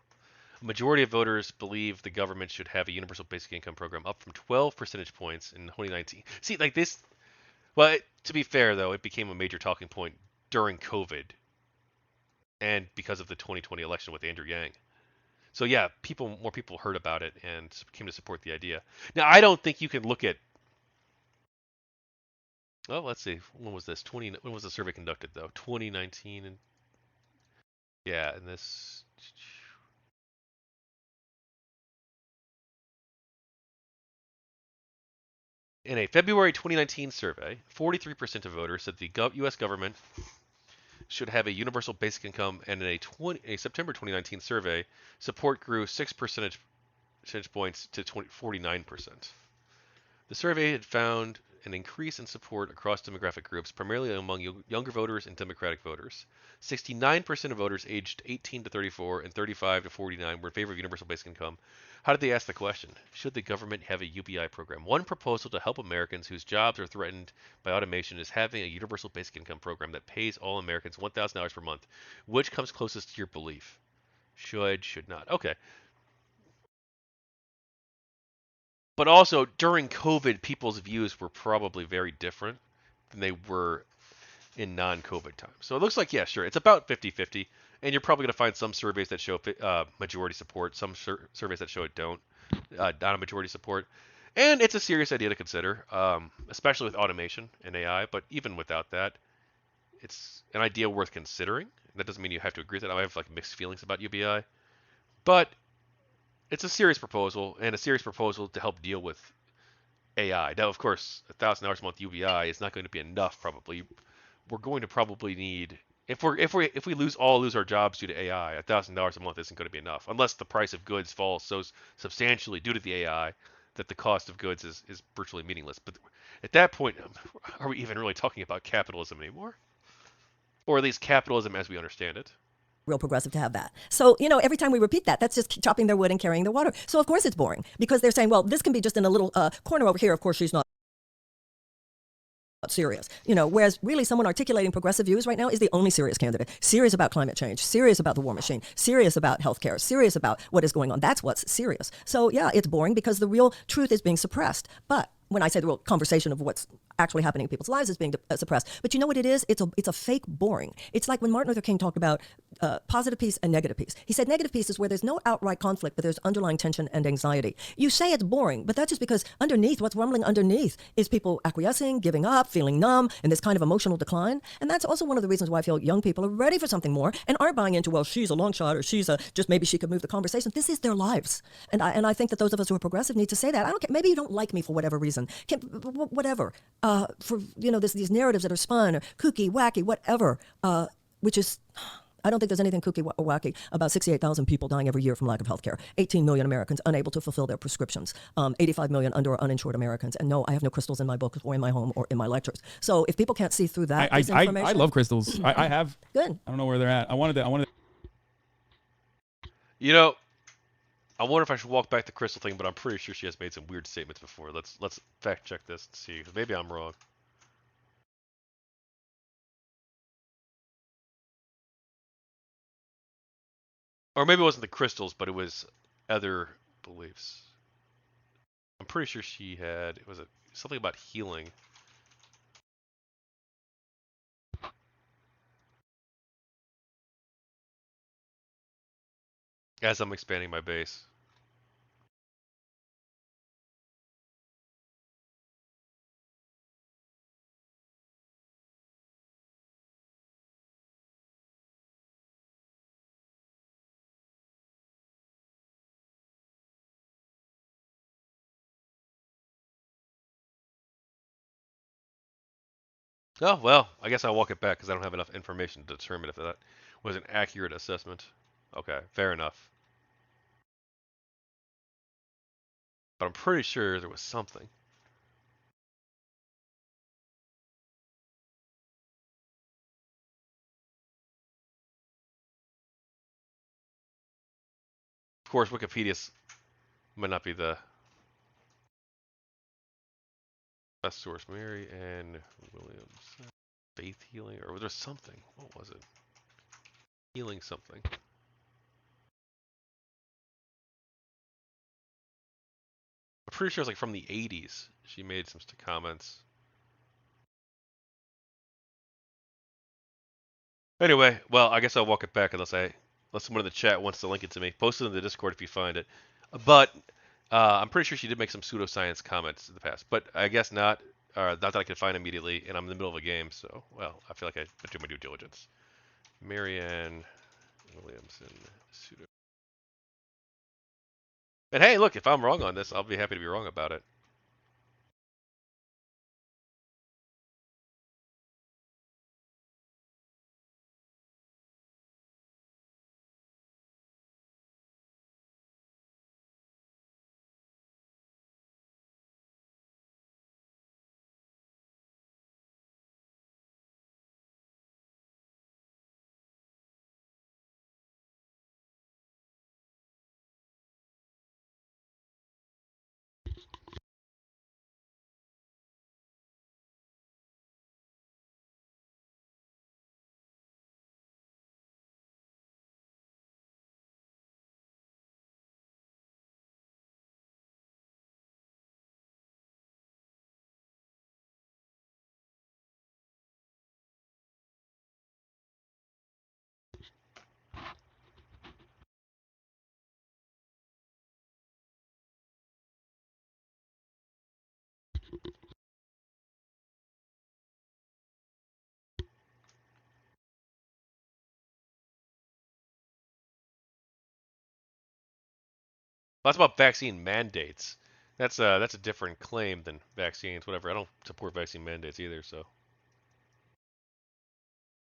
A majority of voters believe the government should have a universal basic income program, up from 12 percentage points in 2019. See, like this. Well, to be fair though, it became a major talking point during COVID, and because of the 2020 election with Andrew Yang. So yeah, more people heard about it and came to support the idea. Now, I don't think you can look at. Oh, let's see. When was this? When was the survey conducted though? 2019, and yeah, and this. In a February 2019 survey, 43% of voters said the U.S. government should have a universal basic income, and in a September 2019 survey, support grew 6 percentage points to 49%. The survey had found an increase in support across demographic groups, primarily among younger voters and Democratic voters. 69% of voters aged 18 to 34 and 35 to 49 were in favor of universal basic income. How did they ask the question? Should the government have a UBI program? One proposal to help Americans whose jobs are threatened by automation is having a universal basic income program that pays all Americans $1,000 per month. Which comes closest to your belief? Should not. Okay. But also, during COVID, people's views were probably very different than they were in non-COVID times. So it looks like, yeah, sure, it's about 50-50. And you're probably going to find some surveys that show majority support, some surveys that show it don't, not a majority support. And it's a serious idea to consider, especially with automation and AI. But even without that, it's an idea worth considering. That doesn't mean you have to agree with it. I have like mixed feelings about UBI. But it's a serious proposal, and a serious proposal to help deal with AI. Now, of course, $1,000 a month UBI is not going to be enough. Probably, we're going to probably need if we lose our jobs due to AI, $1,000 a month isn't going to be enough unless the price of goods falls so substantially due to the AI that the cost of goods is virtually meaningless. But at that point, are we even really talking about capitalism anymore, or at least capitalism as we understand it? Real progressive to have that. So, every time we repeat that, that's just chopping their wood and carrying their water. So, of course, it's boring because they're saying, well, this can be just in a little corner over here. Of course, she's not serious. Whereas really someone articulating progressive views right now is the only serious candidate. Serious about climate change, serious about the war machine, serious about healthcare, serious about what is going on. That's what's serious. So, yeah, it's boring because the real truth is being suppressed. But when I say the real conversation of what's actually happening in people's lives is being suppressed. But you know what it is? It's a fake boring. It's like when Martin Luther King talked about positive peace and negative peace. He said negative peace is where there's no outright conflict, but there's underlying tension and anxiety. You say it's boring, but that's just because underneath, what's rumbling underneath is people acquiescing, giving up, feeling numb, and this kind of emotional decline. And that's also one of the reasons why I feel young people are ready for something more and aren't buying into, well, she's a long shot or she's just maybe she could move the conversation. This is their lives. And I think that those of us who are progressive need to say that. I don't care. Maybe you don't like me for whatever reason. Whatever. For these narratives that are spun, or kooky, wacky, whatever, which is, I don't think there's anything kooky or wacky about 68,000 people dying every year from lack of health care, 18 million Americans unable to fulfill their prescriptions, 85 million under or uninsured Americans. And no, I have no crystals in my books or in my home or in my lectures. So if people can't see through that disinformation. I love crystals. I have. Good. I don't know where they're at. I wanted to. I wonder if I should walk back the crystal thing, but I'm pretty sure she has made some weird statements before. Let's fact check this and see. Maybe I'm wrong. Or maybe it wasn't the crystals, but it was other beliefs. I'm pretty sure it was something about healing. As I'm expanding my base. Oh, well, I guess I'll walk it back because I don't have enough information to determine if that was an accurate assessment. Okay, fair enough. But I'm pretty sure there was something. Of course, Wikipedia's might not be the best source. Marianne Williamson. Faith healing? Or was there something? What was it? Healing something. I'm pretty sure it's like from the 80s. She made some comments. Anyway, well, I guess I'll walk it back unless someone in the chat wants to link it to me. Post it in the Discord if you find it. But I'm pretty sure she did make some pseudoscience comments in the past. But I guess not. Not that I can find immediately, and I'm in the middle of a game, so, well, I feel like I do my due diligence. Marianne Williamson pseudo. And hey, look, if I'm wrong on this, I'll be happy to be wrong about it. That's about vaccine mandates. That's a different claim than vaccines. Whatever. I don't support vaccine mandates either. So,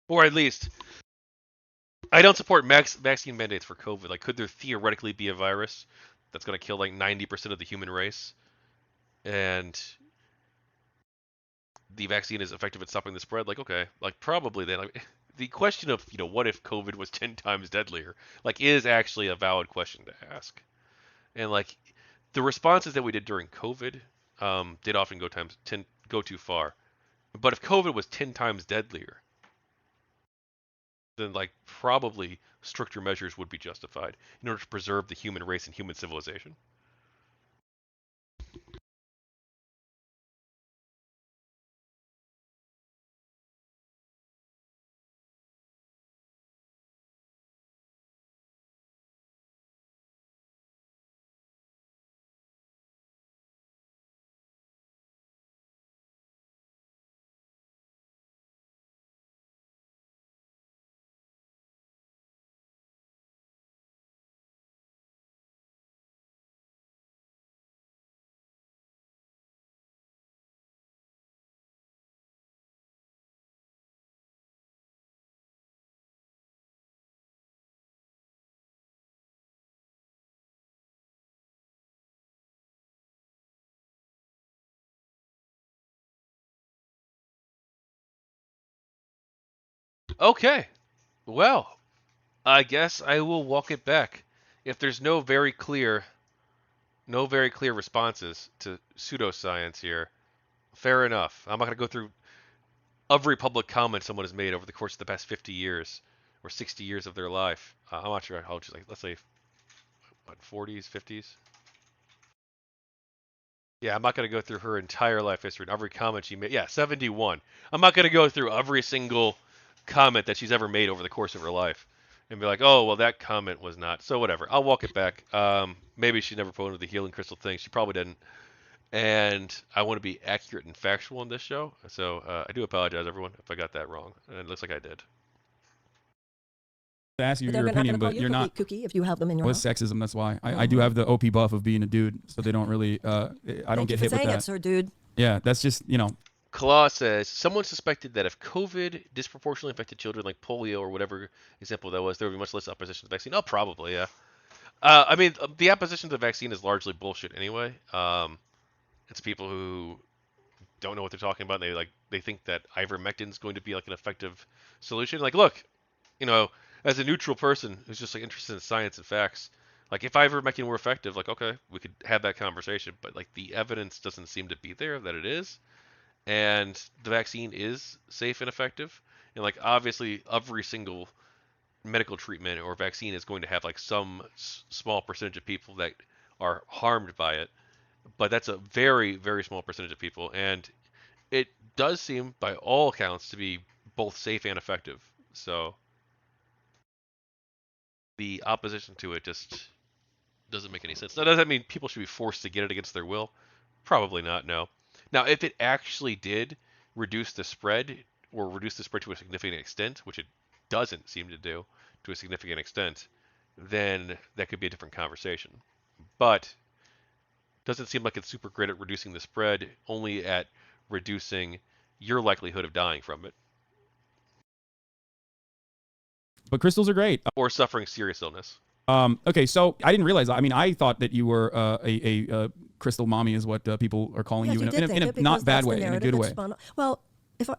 or at least I don't support vaccine mandates for COVID. Like, could there theoretically be a virus that's going to kill like 90% of the human race, and the vaccine is effective at stopping the spread? Like, okay, like probably then. Like, the question of what if COVID was 10 times deadlier, like, is actually a valid question to ask. And like, the responses that we did during COVID did often go too far. But if COVID was 10 times deadlier, then like probably stricter measures would be justified in order to preserve the human race and human civilization. Okay, well, I guess I will walk it back. If there's no very clear responses to pseudoscience here, fair enough. I'm not going to go through every public comment someone has made over the course of the past 50 years or 60 years of their life. I'm not sure how old she's, like, let's say, what, 40s, 50s? Yeah, I'm not going to go through her entire life history and every comment she made. Yeah, 71. I'm not going to go through every single comment that she's ever made over the course of her life and be like, oh, well, that comment was not. So whatever. I'll walk it back. Maybe she never promoted the healing crystal thing. She probably didn't. And I want to be accurate and factual in this show. So I do apologize, everyone, if I got that wrong. And it looks like I did. To ask you But they're your not going opinion, to call but you you're not. kooky if you have them in your Well, house. it's sexism. That's why I do have the OP buff of being a dude, so they don't really. I don't Thank you get for hit with saying that. it, sir, dude. Yeah, that's just Claw says someone suspected that if COVID disproportionately affected children like polio or whatever example that was, there would be much less opposition to the vaccine. Oh, probably, yeah. I mean, the opposition to the vaccine is largely bullshit anyway. It's people who don't know what they're talking about. They think that ivermectin is going to be like an effective solution. Like, look, as a neutral person who's just like interested in science and facts, like if ivermectin were effective, like okay, we could have that conversation. But like the evidence doesn't seem to be there that it is, and the vaccine is safe and effective. And like obviously, every single medical treatment or vaccine is going to have like some small percentage of people that are harmed by it, but that's a very, very small percentage of people, and it does seem, by all accounts, to be both safe and effective. So the opposition to it just doesn't make any sense. Now, does that mean people should be forced to get it against their will? Probably not, no. Now, if it actually did reduce the spread or reduce the spread to a significant extent, which it doesn't seem to do to a significant extent, then that could be a different conversation. But doesn't seem like it's super great at reducing the spread, only at reducing your likelihood of dying from it But crystals are great. or suffering serious illness. Okay, so I didn't realize. I mean, I thought that you were a crystal mommy, is what people are calling Yes, you you did think in it a not because bad that's the way, in a narrative good that's way. spun. Well, if I,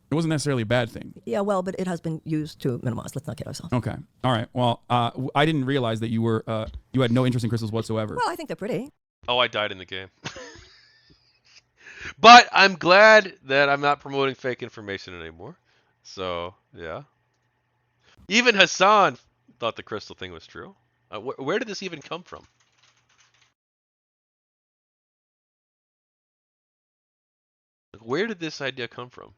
It wasn't necessarily a bad thing. yeah, well, but it has been used to minimize. Let's not kid ourselves. Okay, all right. Well, I didn't realize that you had no interest in crystals whatsoever. Well, I think they're pretty. Oh, I died in the game. But I'm glad that I'm not promoting fake information anymore. So, yeah. Even Hasan thought the crystal thing was true. Where did this even come from? Where did this idea come from?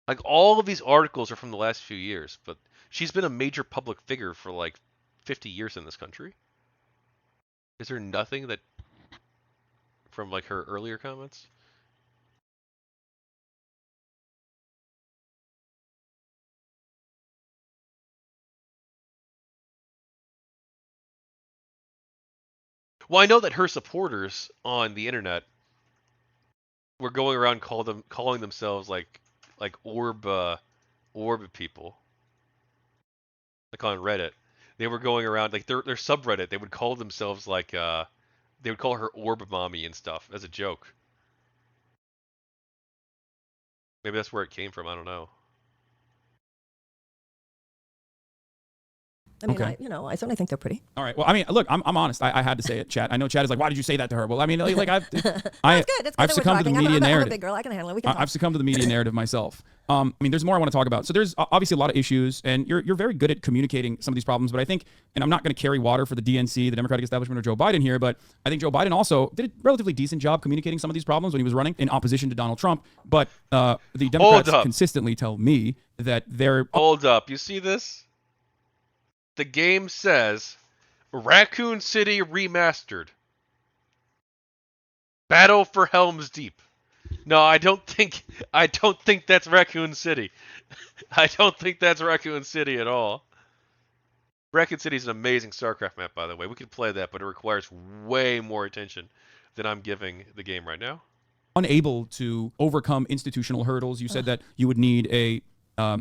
Like all of these articles are from the last few years, but She's been a major public figure for like 50 years in this country. Is there nothing that from like her earlier comments? Well, I know that her supporters on the internet were going around calling themselves like orb people, like on Reddit. They were going around like their subreddit. They would call themselves like they would call her orb mommy and stuff as a joke. Maybe that's where it came from. I don't know. I mean, Okay. I certainly think they're pretty. All right. Well, I mean, look, I'm honest. I had to say it, Chad. I know Chad is like, why did you say that to her? Well, I mean, like It's good. It's good I've that we're succumbed to the talking. media I'm a narrative. big girl. I can handle it. We can talk. I've succumbed to the media narrative myself. I mean, there's more I want to talk about. So there's obviously a lot of issues, and you're very good at communicating some of these problems. But I think, and I'm not going to carry water for the DNC, the Democratic establishment, or Joe Biden here, but I think Joe Biden also did a relatively decent job communicating some of these problems when he was running in opposition to Donald Trump. But the Democrats consistently tell me that they're... Hold up. You see this? The game says Raccoon City Remastered. Battle for Helm's Deep. No, I don't think that's Raccoon City. I don't think that's Raccoon City at all. Raccoon City is an amazing StarCraft map, by the way. We could play that, but it requires way more attention than I'm giving the game right now. Unable to overcome institutional hurdles. You said that you would need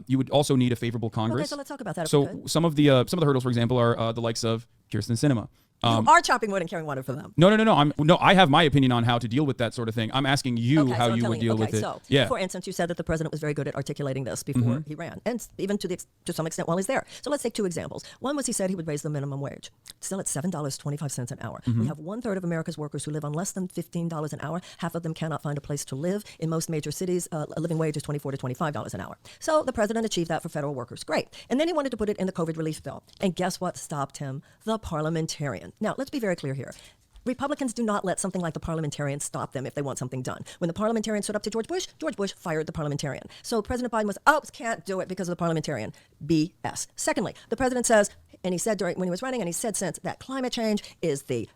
you would also need a favorable Congress. Okay, so let's talk about that. So some of the hurdles, for example, are the likes of Kirsten Sinema. You are chopping wood and carrying water for them. No. I have my opinion on how to deal with that sort of thing. I'm asking you how you would deal with it. So, yeah. for instance, you said that the president was very good at articulating this before he ran, and even to some extent while he's there. So let's take two examples. One was he said he would raise the minimum wage, still at $7.25 an hour. We have 1/3 of America's workers who live on less than $15 an hour. Half of them cannot find a place to live. In most major cities, a living wage is $24 to $25 an hour. So the president achieved that for federal workers. Great. And then he wanted to put it in the COVID relief bill. And guess what stopped him? The parliamentarian. Now, let's be very clear here. Republicans do not let something like the parliamentarian stop them if they want something done. When the parliamentarian stood up to George Bush fired the parliamentarian. So President Biden was, can't do it because of the parliamentarian. BS. Secondly, the president says, and he said when he was running, and he said since, that climate change is the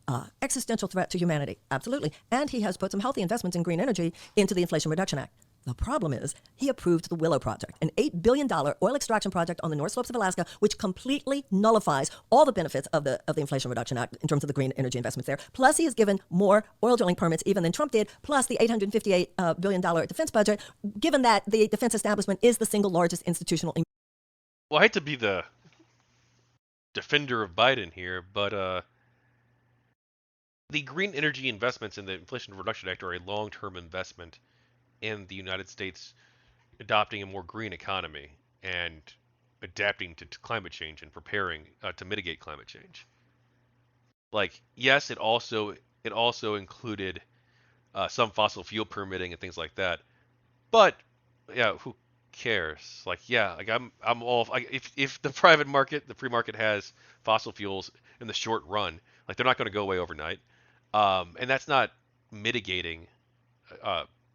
existential threat to humanity. Absolutely. And he has put some healthy investments in green energy into the Inflation Reduction Act. The problem is he approved the Willow Project, an $8 billion oil extraction project on the North Slopes of Alaska, which completely nullifies all the benefits of the Inflation Reduction Act in terms of the green energy investments there. Plus, he has given more oil drilling permits even than Trump did, plus the $858 billion defense budget, given that the defense establishment is the single largest institutional... Well, I hate to be the defender of Biden here, but the green energy investments in the Inflation Reduction Act are a long-term investment in the United States adopting a more green economy and adapting to climate change and preparing to mitigate climate change. Like, yes, it also included some fossil fuel permitting and things like that. But yeah, who cares? Like, yeah, like I'm all if the private market, the free market has fossil fuels in the short run, like they're not going to go away overnight, and that's not mitigating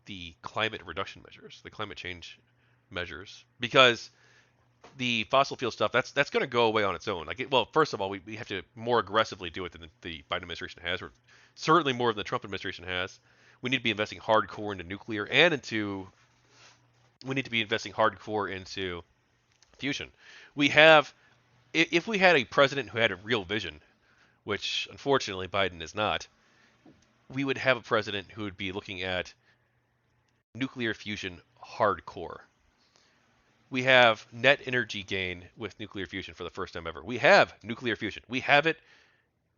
the climate reduction measures, the climate change measures, because the fossil fuel stuff that's going to go away on its own. Like, well, first of all, we have to more aggressively do it than the Biden administration has, or certainly more than the Trump administration has. We need to be investing hardcore into nuclear and we need to be investing hardcore into fusion. If we had a president who had a real vision, which unfortunately Biden is not, we would have a president who would be looking at nuclear fusion hardcore. We have net energy gain with nuclear fusion for the first time ever. We have nuclear fusion. We have it.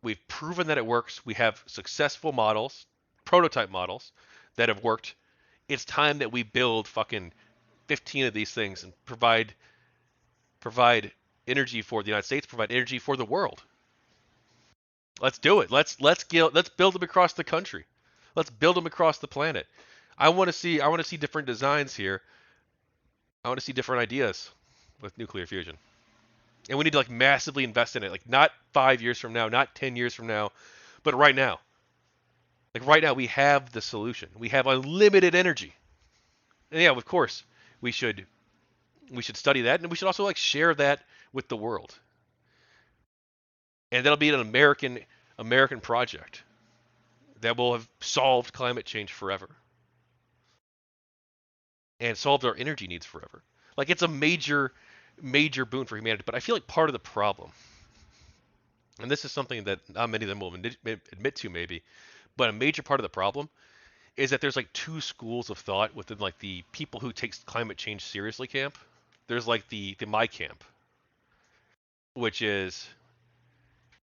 We've proven that it works. We have successful models, prototype models that have worked. It's time that we build fucking 15 of these things and provide energy for the United States, provide energy for the world. Let's do it. Let's build them across the country. Let's build them across the planet. I want to see different designs here. I want to see different ideas with nuclear fusion. And we need to like massively invest in it. Like not 5 years from now, not 10 years from now, but right now. Like right now we have the solution. We have unlimited energy. And yeah, of course, we should study that, and we should also like share that with the world, and that'll be an American project that will have solved climate change forever and solved our energy needs forever. Like it's a major boon for humanity. But I feel like part of the problem, and this is something that not many of them will admit to maybe, but a major part of the problem is that there's like two schools of thought within like the people who take climate change seriously camp. There's like the my camp, which is,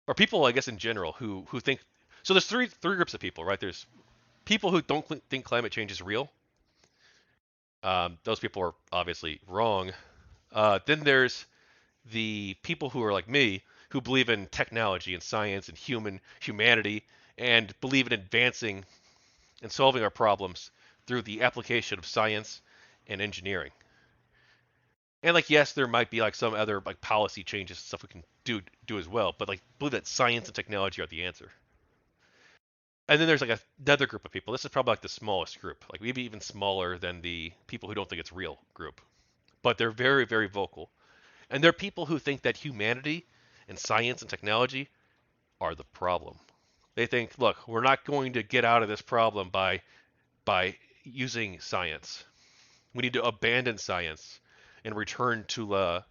or people I guess in general who think. So there's three groups of people, right? There's people who don't think climate change is real. Those people are obviously wrong. Then there's the people who are like me, who believe in technology and science and humanity, and believe in advancing and solving our problems through the application of science and engineering. And like, yes, there might be like some other like policy changes and stuff we can do as well, but like believe that science and technology are the answer. And then there's like another group of people. This is probably like the smallest group, like maybe even smaller than the people who don't think it's real group. But they're very vocal. And they're people who think that humanity and science and technology are the problem. They think, look, we're not going to get out of this problem by using science. We need to abandon science and return to a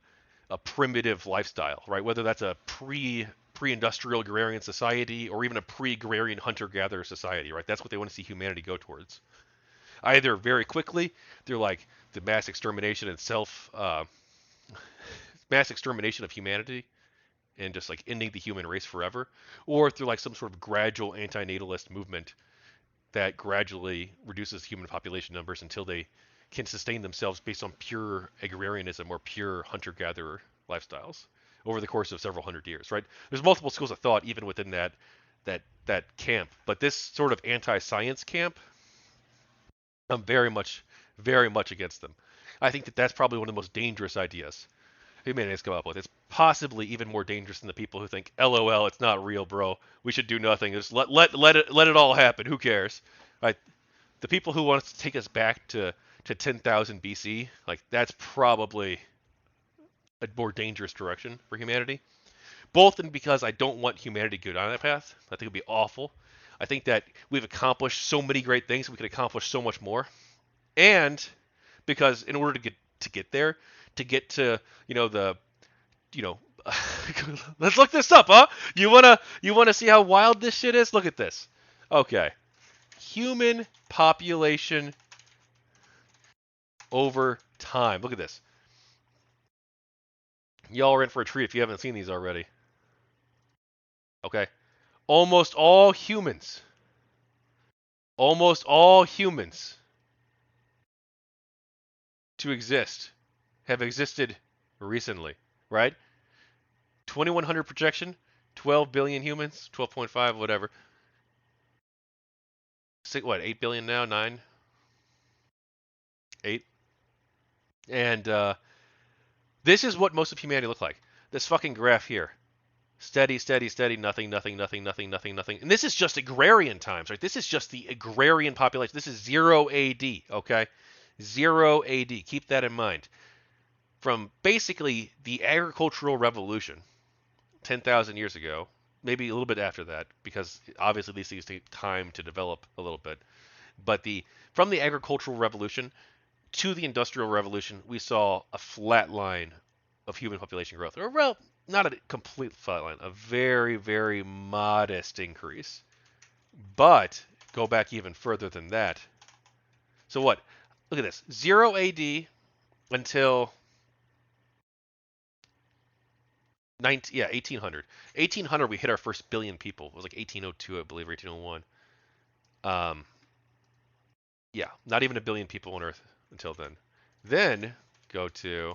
primitive lifestyle, right? Whether that's a pre-industrial agrarian society or even a pre-agrarian hunter-gatherer society, right? That's what they want to see humanity go towards. Either very quickly, they're like the mass extermination and mass extermination of humanity and just like ending the human race forever, or through like some sort of gradual anti-natalist movement that gradually reduces human population numbers until they can sustain themselves based on pure agrarianism or pure hunter-gatherer lifestyles over the course of several hundred years, right? There's multiple schools of thought even within that camp, but this sort of anti-science camp, I'm very much against them. I think that that's probably one of the most dangerous ideas humanity has come up with. It's possibly even more dangerous than the people who think, "LOL, it's not real, bro. We should do nothing. Just let it all happen. Who cares?" Right? The people who want to take us back to 10,000 BC, like that's probably a more dangerous direction for humanity. Both and because I don't want humanity to go down that path. I think it'd be awful. I think that we've accomplished so many great things, we could accomplish so much more. And because in order to get there, to get to the you know let's look this up, huh? You wanna see how wild this shit is? Look at this. Okay, human population over time. Look at this. Y'all are in for a treat if you haven't seen these already. Okay, almost all humans, almost all humans to exist have existed recently, right? 2100 projection, 12 billion humans, 12.5, whatever. What, 8 billion now? 9? 8? And this is what most of humanity looked like. This fucking graph here. Steady, steady, steady, nothing, nothing, nothing, nothing, nothing, nothing. And this is just agrarian times, right? This is just the agrarian population. This is 0 AD, okay? 0 AD. Keep that in mind. From basically the agricultural revolution 10,000 years ago, maybe a little bit after that, because obviously these things take time to develop a little bit. But from the agricultural revolution to the industrial revolution, we saw a flat line of human population growth. Or, well, not a complete flat line, a very modest increase. But go back even further than that. So what? Look at this. 0 AD until 1800. 1800, we hit our first billion people. It was like 1802, I believe, or 1801. Yeah, not even a billion people on Earth until then. Then go to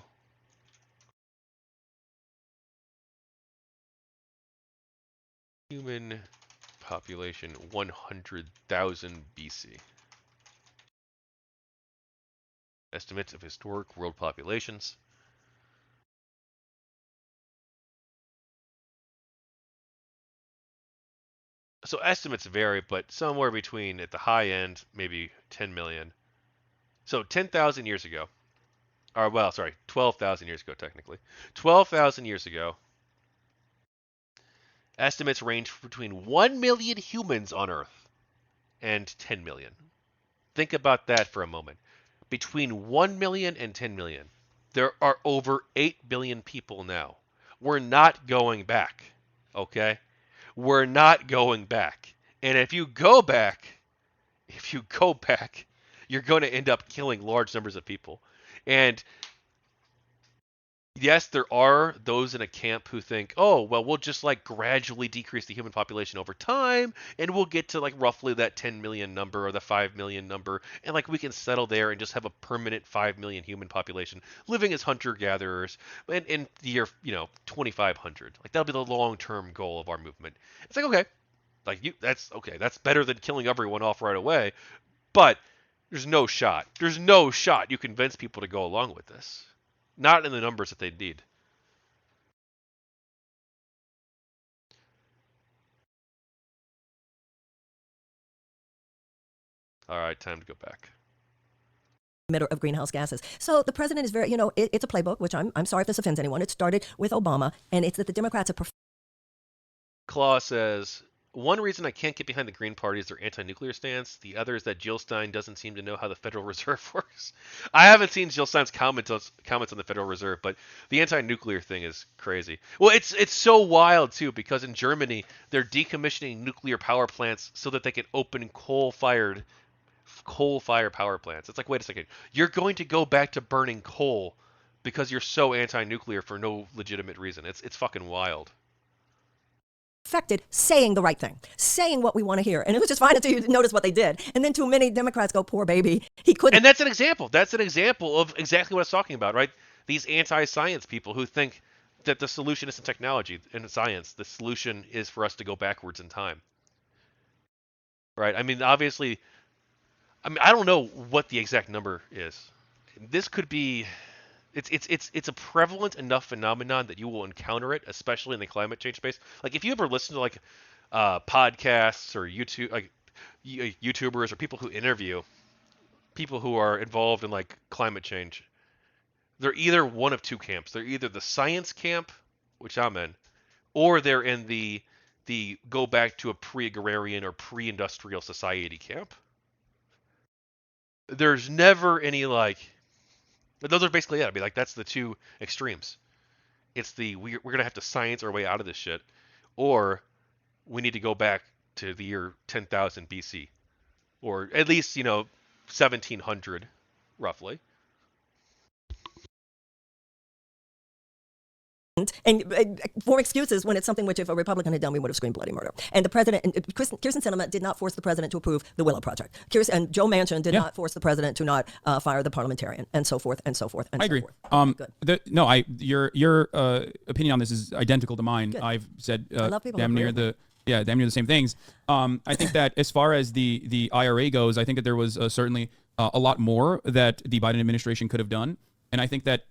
human population 100,000 BC. Estimates of historic world populations. So estimates vary, but somewhere between, at the high end, maybe 10 million. So 10,000 years ago, or well, sorry, 12,000 years ago, technically. 12,000 years ago, estimates range between 1 million humans on Earth and 10 million. Think about that for a moment. Between 1 million and 10 million, there are over 8 billion people now. We're not going back, okay? We're not going back. And if you go back, you're going to end up killing large numbers of people. And yes, there are those in a camp who think, oh, well, we'll just like gradually decrease the human population over time, and we'll get to like roughly that 10 million number or the 5 million number, and like we can settle there and just have a permanent 5 million human population living as hunter-gatherers in the year, 2500. Like that'll be the long-term goal of our movement. It's like, okay, that's okay, that's better than killing everyone off right away, but there's no shot. There's no shot you convince people to go along with this. Not in the numbers that they need. All right, time to go back. Emitter of greenhouse gases. So the president is very, it's a playbook, which I'm sorry if this offends anyone. It started with Obama, and it's that the Democrats have Claw says, one reason I can't get behind the Green Party is their anti-nuclear stance. The other is that Jill Stein doesn't seem to know how the Federal Reserve works. I haven't seen Jill Stein's comments on the Federal Reserve, but the anti-nuclear thing is crazy. Well, it's so wild too, because in Germany they're decommissioning nuclear power plants so that they can open coal-fired power plants. It's like, wait a second, you're going to go back to burning coal because you're so anti-nuclear for no legitimate reason. It's fucking wild. affected saying the right thing, saying what we want to hear. And it was just fine until you notice what they did. And then too many Democrats go, poor baby, he couldn't. And that's an example. That's an example of exactly what I was talking about, right? These anti-science people who think that the solution isn't technology and science. The solution is for us to go backwards in time. Right? I mean, obviously, I don't know what the exact number is. This could be it's a prevalent enough phenomenon that you will encounter it, especially in the climate change space. Like if you ever listen to like podcasts or YouTube, like YouTubers or people who interview people who are involved in like climate change, they're either one of two camps. They're either the science camp, which I'm in, or they're in the go back to a pre-agrarian or pre-industrial society camp. There's never any like. But those are basically it. I mean, like that's the two extremes. It's the we're gonna have to science our way out of this shit, or we need to go back to the year 10,000 BC, or at least 1700, roughly. And for excuses when it's something which if a Republican had done, we would have screamed bloody murder. And the president, and Kyrsten Sinema did not force the president to approve the Willow Project. And Joe Manchin did not force the president to not fire the parliamentarian, and so forth, and so forth, and I so agree. forth. Your opinion on this is identical to mine. Good. I've said I love people damn who near agree with damn near the same things. I think that as far as the IRA goes, I think that there was certainly a lot more that the Biden administration could have done. And I think that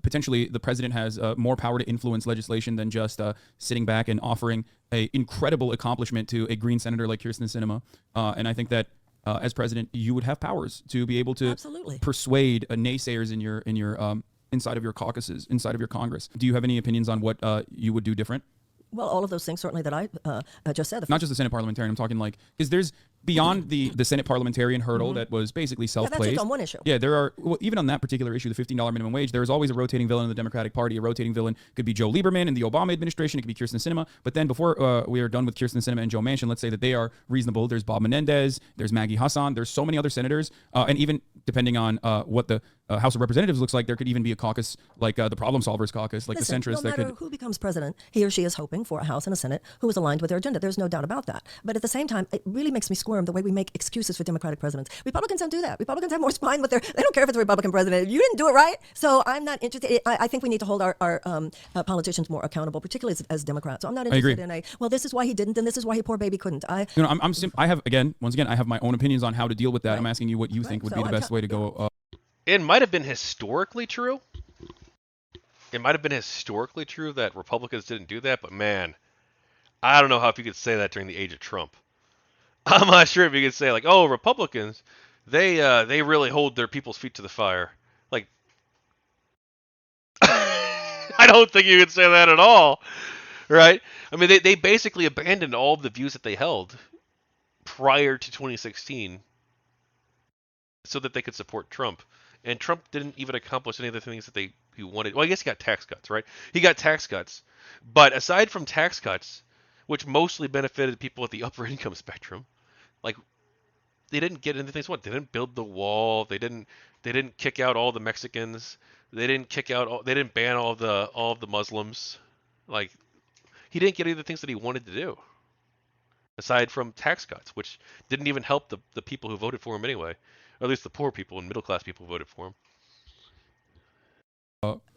potentially the president has more power to influence legislation than just sitting back and offering an incredible accomplishment to a Green senator like Kyrsten Sinema. And I think that as president, you would have powers to be able to persuade naysayers in your inside of your caucuses, inside of your Congress. Do you have any opinions on what you would do different? Well, all of those things certainly that I just said. Not just the Senate parliamentarian. I'm talking like because there's beyond the Senate parliamentarian hurdle that was basically self-placed. That's just on one issue. Yeah, there are even on that particular issue, the $15 minimum wage. There is always a rotating villain in the Democratic Party. A rotating villain could be Joe Lieberman in the Obama administration. It could be Kyrsten Sinema. But then before we are done with Kyrsten Sinema and Joe Manchin, let's say that they are reasonable. There's Bob Menendez. There's Maggie Hasan. There's so many other senators, and even depending on what the House of Representatives looks like, there could even be a caucus like the Problem Solvers Caucus, like Listen, the centrists. No matter who becomes president, he or she is hoping for a House and a Senate who is aligned with their agenda. There's no doubt about that. But at the same time, it really makes me squirm the way we make excuses for Democratic presidents. Republicans don't do that. Republicans have more spine with they don't care if it's a Republican president. You didn't do it right. So I'm not interested. I think we need to hold our politicians more accountable, particularly as Democrats. So I'm not interested in well, this is why he didn't, and this is why he poor baby couldn't. I have once again, I have my own opinions on how to deal with that. Right. I'm asking you what you think would be the best way to go. It might have been historically true. It might have been historically true that Republicans didn't do that, but man, I don't know how if you could say that during the age of Trump. I'm not sure if you could say like, oh, Republicans, they really hold their people's feet to the fire. Like, I don't think you could say that at all, right? I mean, they basically abandoned all of the views that they held prior to 2016 so that they could support Trump. And Trump didn't even accomplish any of the things that he wanted. Well, I guess he got tax cuts, right? He got tax cuts, but aside from tax cuts, which mostly benefited people at the upper income spectrum, like they didn't get anything they wanted. They didn't build the wall. They didn't kick out all the Mexicans. They didn't ban all of the Muslims. Like he didn't get any of the things that he wanted to do, aside from tax cuts, which didn't even help the people who voted for him anyway, or at least the poor people and middle class people who voted for him.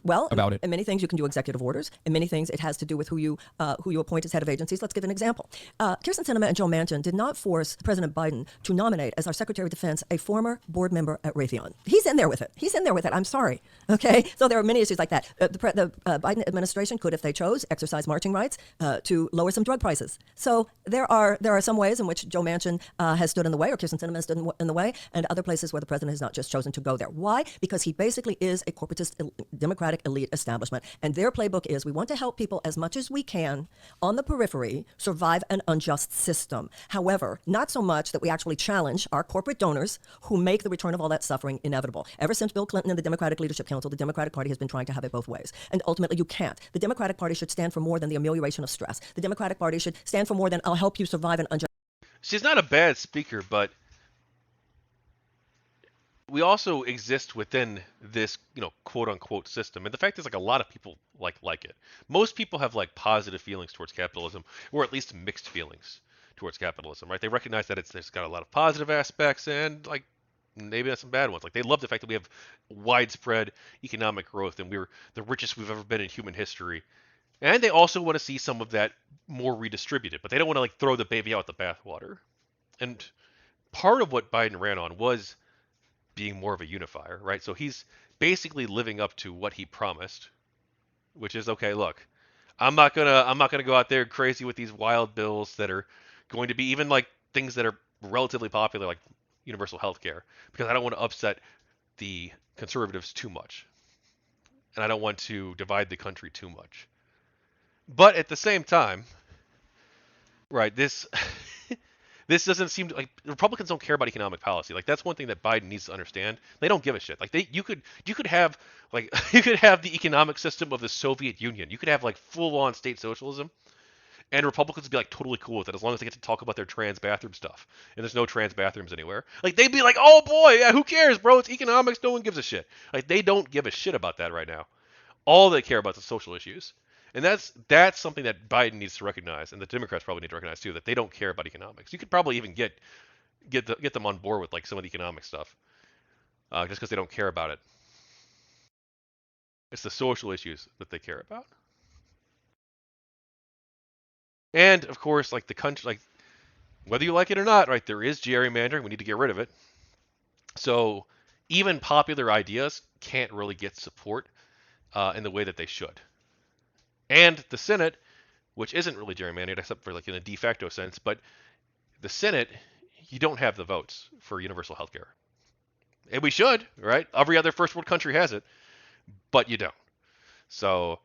Well, About it. in many things you can do executive orders. In many things it has to do with who you appoint as head of agencies. Let's give an example. Kirsten Sinema and Joe Manchin did not force President Biden to nominate as our Secretary of Defense a former board member at Raytheon. He's in there with it. He's in there with it. I'm sorry. Okay, so there are many issues like that. The Biden administration could, if they chose, exercise marching rights to lower some drug prices. So there are some ways in which Joe Manchin has stood in the way, or Kirsten Sinema has stood in the way, and other places where the president has not just chosen to go there. Why? Because he basically is a corporatist Democratic elite establishment, and their playbook is we want to help people as much as we can on the periphery survive an unjust system. However, not so much that we actually challenge our corporate donors who make the return of all that suffering inevitable. Ever since Bill Clinton and the Democratic Leadership Council, the Democratic Party has been trying to have it both ways, and ultimately you can't. The Democratic Party should stand for more than the amelioration of stress. The Democratic Party should stand for more than I'll help you survive an unjust. She's not a bad speaker, but we also exist within this, quote unquote system. And the fact is, like, a lot of people like it. Most people have like positive feelings towards capitalism, or at least mixed feelings towards capitalism, right? They recognize that it's got a lot of positive aspects and like maybe that's some bad ones. Like they love the fact that we have widespread economic growth and we're the richest we've ever been in human history. And they also want to see some of that more redistributed, but they don't want to like throw the baby out with the bathwater. And part of what Biden ran on was being more of a unifier, right? So he's basically living up to what he promised, which is okay, look, I'm not gonna go out there crazy with these wild bills that are going to be even like things that are relatively popular like universal health care because I don't want to upset the conservatives too much. And I don't want to divide the country too much. But at the same time, right, this doesn't seem to, like Republicans don't care about economic policy. Like that's one thing that Biden needs to understand. They don't give a shit. Like you could have like you could have the economic system of the Soviet Union. You could have like full on state socialism, and Republicans would be like totally cool with it as long as they get to talk about their trans bathroom stuff. And there's no trans bathrooms anywhere. Like they'd be like, oh boy, yeah, who cares, bro? It's economics. No one gives a shit. Like they don't give a shit about that right now. All they care about is the social issues. And that's something that Biden needs to recognize, and the Democrats probably need to recognize too, that they don't care about economics. You could probably even get them on board with like some of the economic stuff, just because they don't care about it. It's the social issues that they care about. And of course, like the country, like whether you like it or not, right? There is gerrymandering. We need to get rid of it. So even popular ideas can't really get support in the way that they should. And the Senate, which isn't really gerrymandered except for like in a de facto sense, but the Senate, you don't have the votes for universal health care. And we should, right? Every other first world country has it, but you don't. So,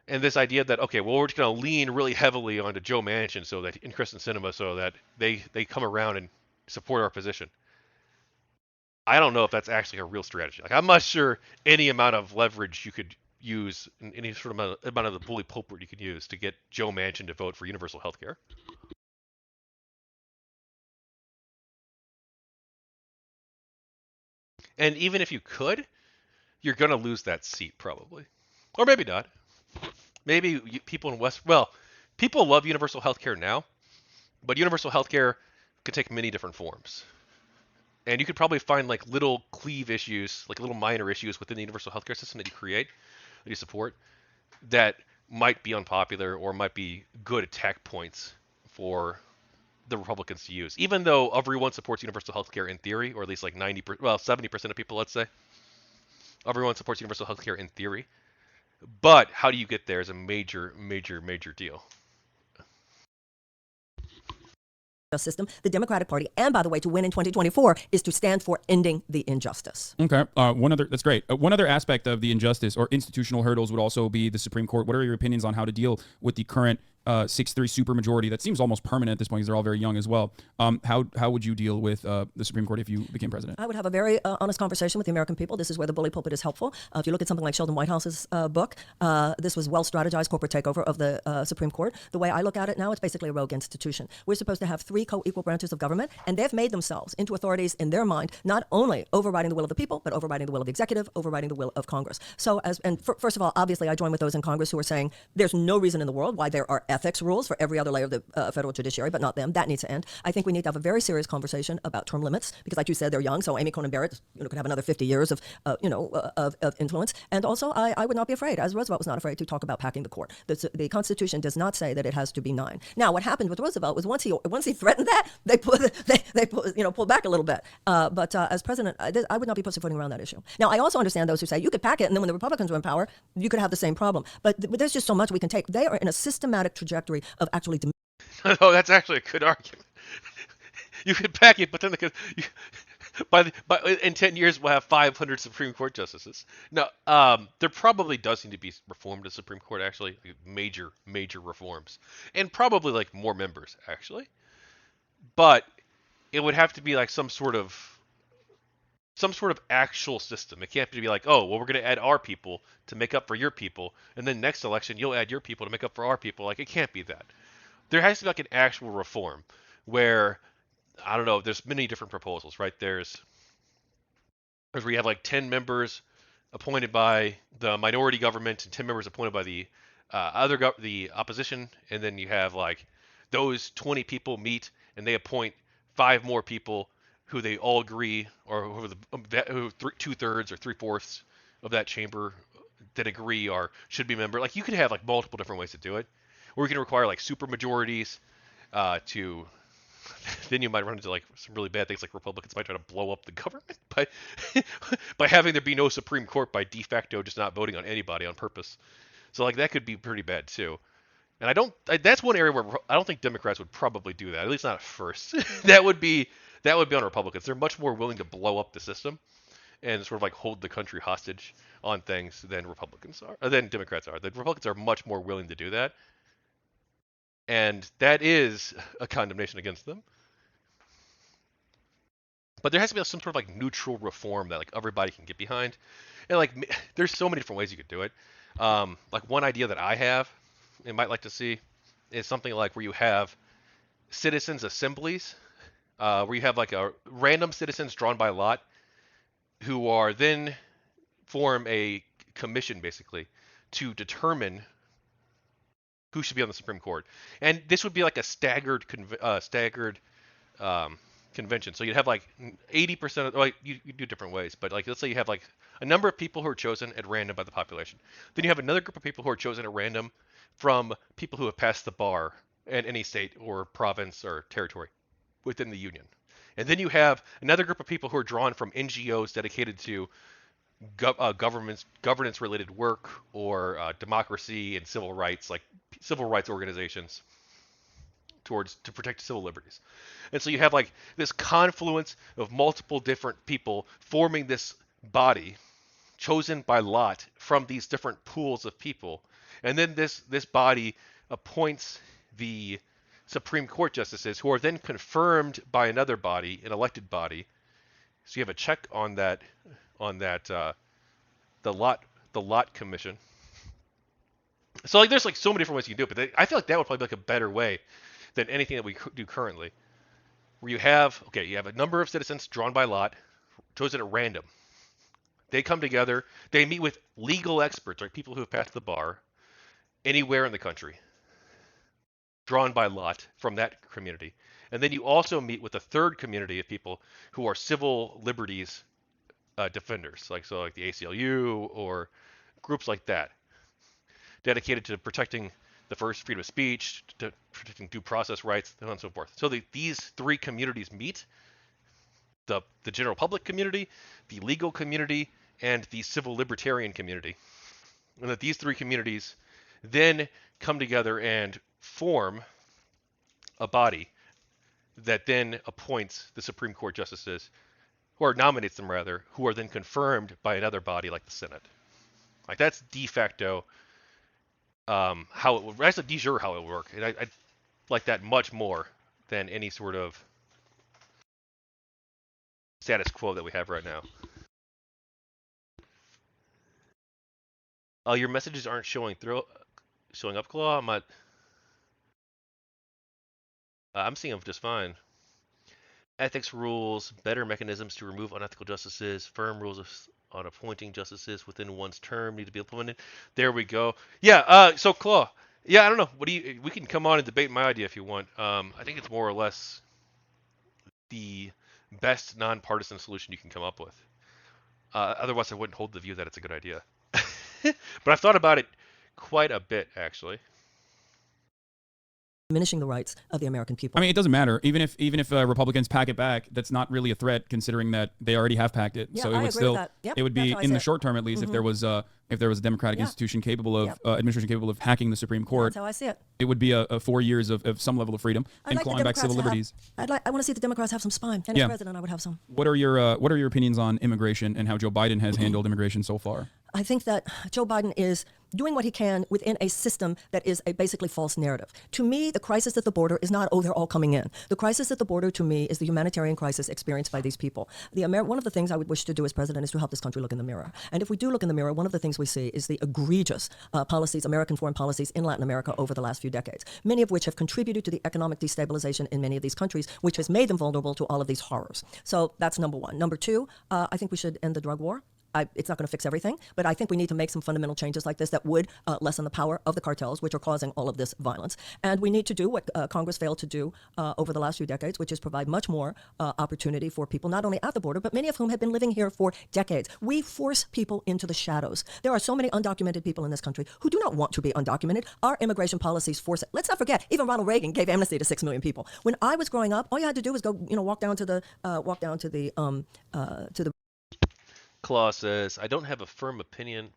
and this idea that, okay, well, we're just going to lean really heavily onto Joe Manchin so that in Kristen Sinema so that they come around and support our position. I don't know if that's actually a real strategy. Like, I'm not sure any amount of leverage you could use, any sort of amount of the bully pulpit you could use to get Joe Manchin to vote for universal health care. And even if you could, you're going to lose that seat probably. Or maybe not. Maybe people in people love universal health care now, but universal health care could take many different forms. And you could probably find like little cleave issues, like little minor issues within the universal healthcare system that you create, that you support, that might be unpopular or might be good attack points for the Republicans to use. Even though everyone supports universal healthcare in theory, or at least like 70% of people, let's say, everyone supports universal healthcare in theory. But how do you get there is a major, major, major deal. system, the Democratic Party, and by the way, to win in 2024 is to stand for ending the injustice. Okay. That's great. One other aspect of the injustice or institutional hurdles would also be the Supreme Court. What are your opinions on how to deal with the current 6-3 supermajority that seems almost permanent at this point because they're all very young as well? How would you deal with the Supreme Court if you became president? I would have a very honest conversation with the American people. This is where the bully pulpit is helpful. If you look at something like Sheldon Whitehouse's book, this was well-strategized corporate takeover of the Supreme Court. The way I look at it now, it's basically a rogue institution. We're supposed to have 3 co-equal branches of government, and they've made themselves into authorities in their mind, not only overriding the will of the people, but overriding the will of the executive, overriding the will of Congress. So, first of all, obviously, I join with those in Congress who are saying there's no reason in the world why there are ethics rules for every other layer of the federal judiciary, but not them. That needs to end. I think we need to have a very serious conversation about term limits because, like you said, they're young. So Amy Coney Barrett, could have another 50 years of influence. And also, I would not be afraid, as Roosevelt was not afraid, to talk about packing the court. The Constitution does not say that it has to be 9. Now, what happened with Roosevelt was once he threatened that, they pulled back a little bit. But as president, I would not be pussyfooting around that issue. Now, I also understand those who say you could pack it, and then when the Republicans are in power, you could have the same problem. But there's just so much we can take. They are in a systematic trajectory of actually. Oh, that's actually a good argument. You could pack it, but then in 10 years we'll have 500 Supreme Court justices. Now, there probably does need to be reform to the Supreme Court, actually, like major reforms, and probably like more members, actually. But it would have to be like some sort of actual system. It can't be like, oh, well, we're going to add our people to make up for your people, and then next election you'll add your people to make up for our people. Like, it can't be that. There has to be like an actual reform where, I don't know, there's many different proposals, right? There's where you have like 10 members appointed by the minority government and 10 members appointed by the the opposition, and then you have like those 20 people meet and they appoint 5 more people who they all agree, or who 2/3 or 3/4 of that chamber that agree or should be member. Like, you could have like multiple different ways to do it, or you can require like super majorities to. Then you might run into like some really bad things, like Republicans might try to blow up the government by having there be no Supreme Court by de facto, just not voting on anybody on purpose. So like that could be pretty bad too. And that's one area where I don't think Democrats would probably do that, at least not at first. that would be on Republicans. They're much more willing to blow up the system and sort of like hold the country hostage on things than Democrats are. The Republicans are much more willing to do that. And that is a condemnation against them. But there has to be some sort of like neutral reform that like everybody can get behind. And like there's so many different ways you could do it. Like one idea that I have and might like to see is something like where you have citizens assemblies, where you have like a random citizens drawn by lot who are then form a commission basically to determine who should be on the Supreme Court. And this would be like a staggered convention. So you'd have like 80% of, like, you do different ways, but like let's say you have like a number of people who are chosen at random by the population. Then you have another group of people who are chosen at random from people who have passed the bar in any state or province or territory within the union. And then you have another group of people who are drawn from NGOs dedicated to governance related work, or democracy and civil rights, like civil rights organizations to protect civil liberties. And so you have like this confluence of multiple different people forming this body chosen by lot from these different pools of people. And then this body appoints the Supreme Court justices, who are then confirmed by another body, an elected body. So you have a check on that the lot commission. So like there's like so many different ways you can do it, but I feel like that would probably be like a better way than anything that we do currently, where you have a number of citizens drawn by lot, chosen at random. They come together, they meet with legal experts, like people who have passed the bar anywhere in the country, drawn by lot from that community. And then you also meet with a third community of people who are civil liberties defenders, like the ACLU or groups like that, dedicated to protecting the first freedom of speech, to protecting due process rights, and so on and so forth. So these 3 communities meet: the general public community, the legal community, and the civil libertarian community. And that these 3 communities then come together and form a body that then appoints the Supreme Court justices, or nominates them rather, who are then confirmed by another body like the Senate. Like that's de facto how it would. That's a de jure how it would work, and I like that much more than any sort of status quo that we have right now. Oh, your messages aren't showing up, Claw. I'm seeing them just fine. Ethics rules, better mechanisms to remove unethical justices, firm rules on appointing justices within one's term need to be implemented. There we go. Yeah. So Claw. Yeah, I don't know. What do you? We can come on and debate my idea if you want. I think it's more or less the best nonpartisan solution you can come up with. Otherwise, I wouldn't hold the view that it's a good idea. But I've thought about it quite a bit, actually. Diminishing the rights of the American people. I mean, it doesn't matter. Even if Republicans pack it back, that's not really a threat, considering that they already have packed it. Yeah, so it I would agree still, with that. Yep, it would be that's how I in see the it. short term at least, if there was a democratic Yeah. institution capable of Yep. administration capable of hacking the Supreme Court. That's how I see it. It would be a 4 years of some level of freedom I'd and like the clawing back civil Democrats liberties. I want to see the Democrats have some spine. And Yeah. as president, I would have some. What are your opinions on immigration and how Joe Biden has handled immigration so far? I think that Joe Biden is doing what he can within a system that is a basically false narrative. To me, the crisis at the border is not, oh, they're all coming in. The crisis at the border, to me, is the humanitarian crisis experienced by these people. One of the things I would wish to do as president is to help this country look in the mirror. And if we do look in the mirror, one of the things we see is the egregious policies, American foreign policies in Latin America over the last few decades, many of which have contributed to the economic destabilization in many of these countries, which has made them vulnerable to all of these horrors. So that's number one. Number two, I think we should end the drug war. It's not going to fix everything, but I think we need to make some fundamental changes like this that would lessen the power of the cartels, which are causing all of this violence. And we need to do what Congress failed to do over the last few decades, which is provide much more opportunity for people, not only at the border, but many of whom have been living here for decades. We force people into the shadows. There are so many undocumented people in this country who do not want to be undocumented. Our immigration policies force it. Let's not forget, even Ronald Reagan gave amnesty to 6 million people. When I was growing up, all you had to do was go, walk down to the Claw says, I don't have firm opinions,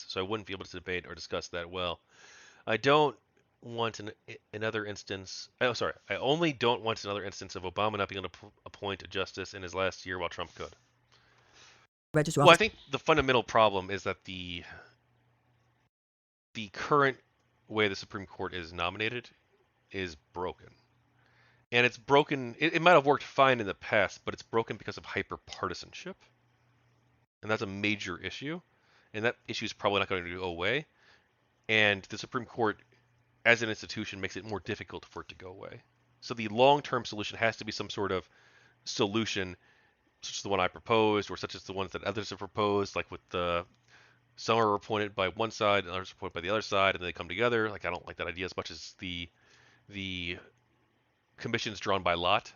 so I wouldn't be able to debate or discuss that well. I don't want another instance. Oh, sorry. I only don't want another instance of Obama not being able to appoint a justice in his last year while Trump could. registry Well, I office. think the fundamental problem is that the current way the Supreme Court is nominated is broken. And it's broken. It might have worked fine in the past, but it's broken because of hyper-partisanship. And that's a major issue. And that issue is probably not going to go away. And the Supreme Court, as an institution, makes it more difficult for it to go away. So the long-term solution has to be some sort of solution, such as the one I proposed, or such as the ones that others have proposed, like with some are appointed by one side and others are appointed by the other side, and they come together. Like I don't like that idea as much as the commissions drawn by lot.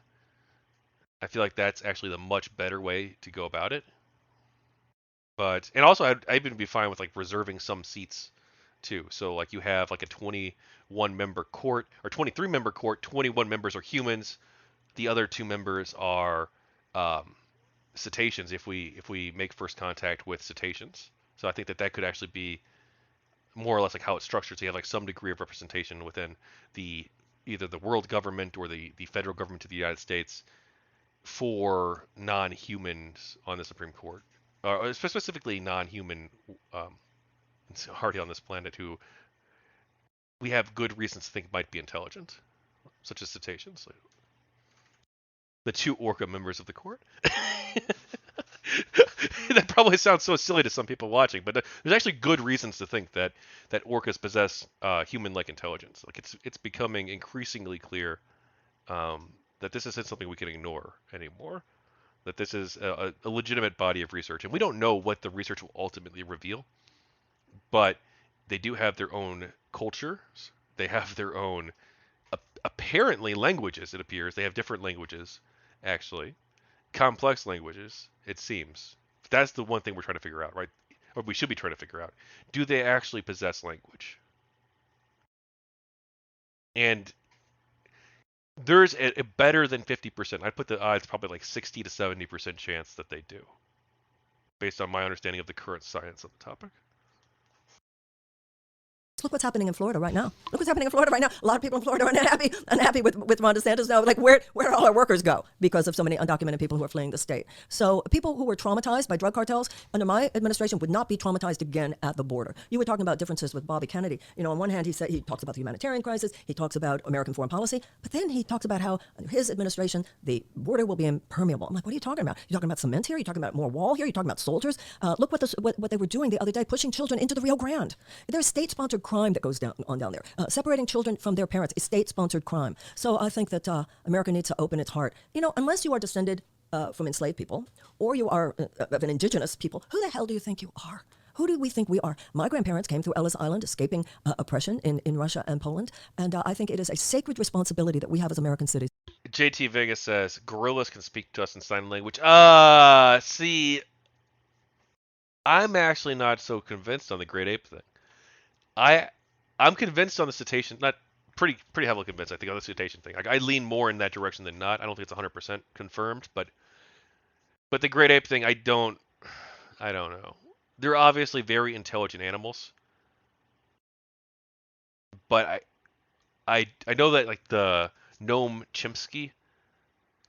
I feel like that's actually the much better way to go about it. And also I'd even be fine with like reserving some seats too. So like you have like a 21 member court or 23 member court, 21 members are humans, the other 2 members are cetaceans if we make first contact with cetaceans. So I think that could actually be more or less like how it's structured. So you have like some degree of representation within either the world government or the federal government of the United States for non-humans on the Supreme Court. Specifically non-human already on this planet who we have good reasons to think might be intelligent, such as cetaceans. The 2 orca members of the court. That probably sounds so silly to some people watching, but there's actually good reasons to think that orcas possess human-like intelligence. Like it's becoming increasingly clear that this isn't something we can ignore anymore. That this is a legitimate body of research. And we don't know what the research will ultimately reveal, but they do have their own cultures. They have their own, apparently, languages, it appears. They have different languages, actually. Complex languages, it seems. That's the one thing we're trying to figure out, right? Or we should be trying to figure out. Do they actually possess language? And there's a better than 50%. I'd put the odds probably like 60 to 70% chance that they do, based on my understanding of the current science of the topic. Look what's happening in Florida right now. Look what's happening in Florida right now. A lot of people in Florida are unhappy with Ron DeSantis now. Like, where all our workers go because of so many undocumented people who are fleeing the state. So people who were traumatized by drug cartels under my administration would not be traumatized again at the border. You were talking about differences with Bobby Kennedy. You know, on one hand, he talks about the humanitarian crisis. He talks about American foreign policy. But then he talks about how under his administration, the border will be impermeable. I'm like, what are you talking about? You're talking about cement here? You're talking about more wall here? You're talking about soldiers? Look what they were doing the other day, pushing children into the Rio Grande. There's state-sponsored crime that goes down there. Separating children from their parents is state-sponsored crime. So I think that America needs to open its heart. You know, unless you are descended from enslaved people or you are of an indigenous people, who the hell do you think you are? Who do we think we are? My grandparents came through Ellis Island, escaping oppression in Russia and Poland, and I think it is a sacred responsibility that we have as American citizens. JT Vegas says gorillas can speak to us in sign language. See, I'm actually not so convinced on the great ape thing. I'm convinced on the cetacean, not pretty heavily convinced, I think, on the cetacean thing. I lean more in that direction than not. I don't think it's 100% confirmed, but the great ape thing, I don't know. They're obviously very intelligent animals, but I know that like the Noam Chomsky,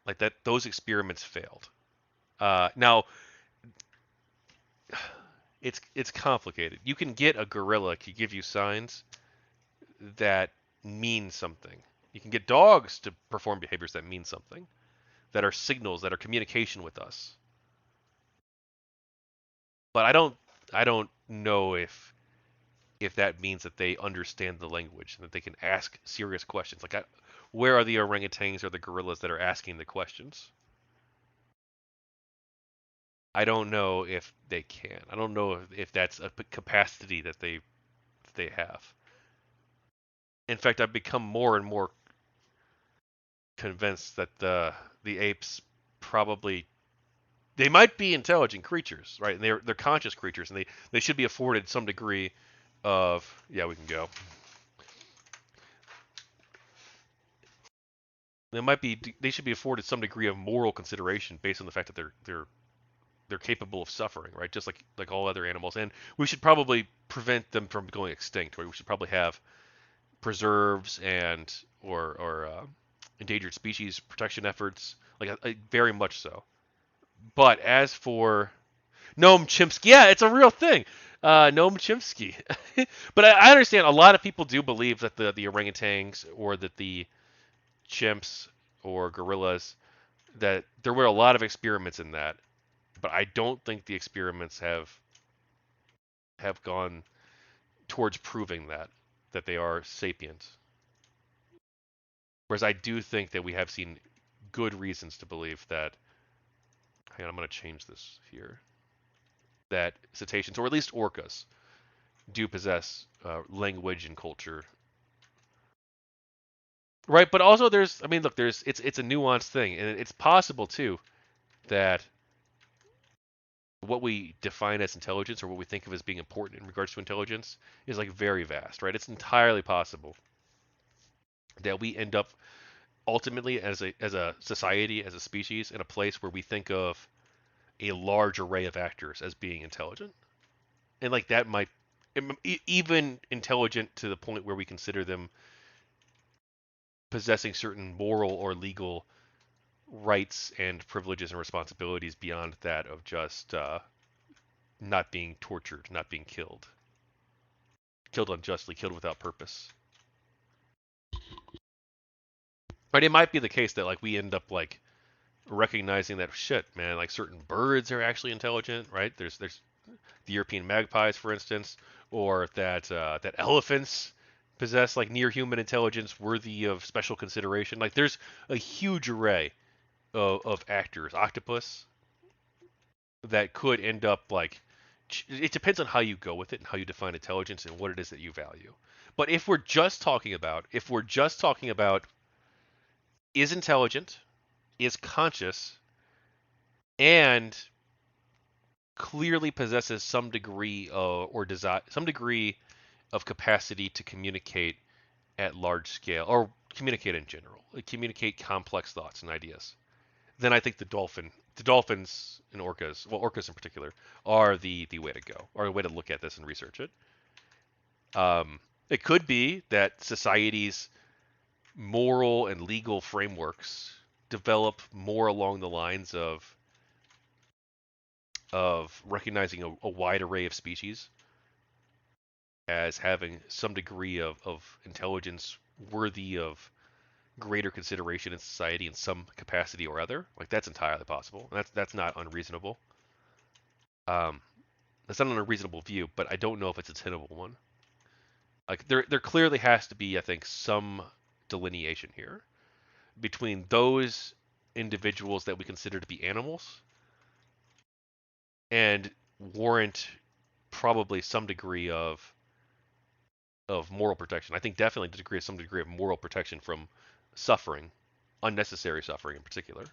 like that, those experiments failed. Now it's complicated. You can get a gorilla to give you signs that mean something. You can get dogs to perform behaviors that mean something, that are signals, that are communication with us. But I don't know if that means that they understand the language and that they can ask serious questions. Like, where are the orangutans or the gorillas that are asking the questions? I don't know if they can. I don't know if that's a capacity that they have. In fact, I've become more and more convinced that the apes probably, they might be intelligent creatures, right? And they're conscious creatures, and they should be afforded some degree of, yeah, we can go. They should be afforded some degree of moral consideration based on the fact that they're capable of suffering, right? Just like all other animals, and we should probably prevent them from going extinct, right? We should probably have preserves and or endangered species protection efforts, like very much so. But as for Noam Chomsky, yeah, it's a real thing. Noam Chomsky. But I understand a lot of people do believe that the orangutans or that the chimps or gorillas, that there were a lot of experiments in that, but I don't think the experiments have gone towards proving that they are sapient. Whereas I do think that we have seen good reasons to believe that. Hang on, I'm going to change this here. That cetaceans, or at least orcas, do possess language and culture. Right, but also there's, I mean, look, it's a nuanced thing, and it's possible too that what we define as intelligence or what we think of as being important in regards to intelligence is like very vast, right? It's entirely possible that we end up ultimately as a society, as a species, in a place where we think of a large array of actors as being intelligent, and like that might even intelligent to the point where we consider them possessing certain moral or legal rights and privileges and responsibilities beyond that of just not being tortured, not being killed unjustly, killed without purpose. Right? It might be the case that like we end up like recognizing that shit, man, like certain birds are actually intelligent, right? There's the European magpies, for instance, or that that elephants possess like near human intelligence worthy of special consideration. Like there's a huge array of actors, octopus, that could end up like, it depends on how you go with it and how you define intelligence and what it is that you value. But if we're just talking about is intelligent, is conscious, and clearly possesses some degree or desire, some degree of capacity to communicate at large scale, or communicate in general, like communicate complex thoughts and ideas, then I think the dolphins and orcas, well, orcas in particular, are the way to go, or the way to look at this and research it. It could be that society's moral and legal frameworks develop more along the lines of recognizing a wide array of species as having some degree of intelligence worthy of greater consideration in society in some capacity or other. Like that's entirely possible. That's not unreasonable. Um, that's not an unreasonable view, but I don't know if it's a tenable one. Like there clearly has to be, I think, some delineation here between those individuals that we consider to be animals and warrant probably some degree of moral protection. I think definitely to degree some degree of moral protection from suffering, unnecessary suffering in particular.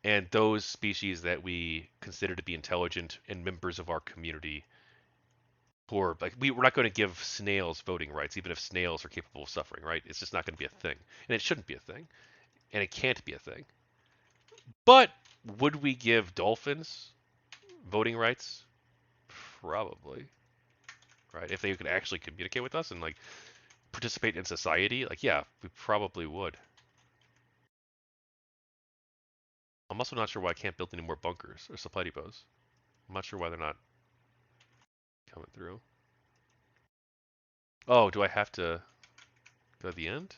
And those species that we consider to be intelligent and members of our community who are like we're not going to give snails voting rights even if snails are capable of suffering, right? It's just not going to be a thing. And it shouldn't be a thing. And it can't be a thing. But would we give dolphins voting rights? Probably. Right? If they could actually communicate with us and like participate in society, like yeah, we probably would. I'm also not sure why I can't build any more bunkers or supply depots. I'm not sure why they're not coming through. Oh, do I have to go to the end?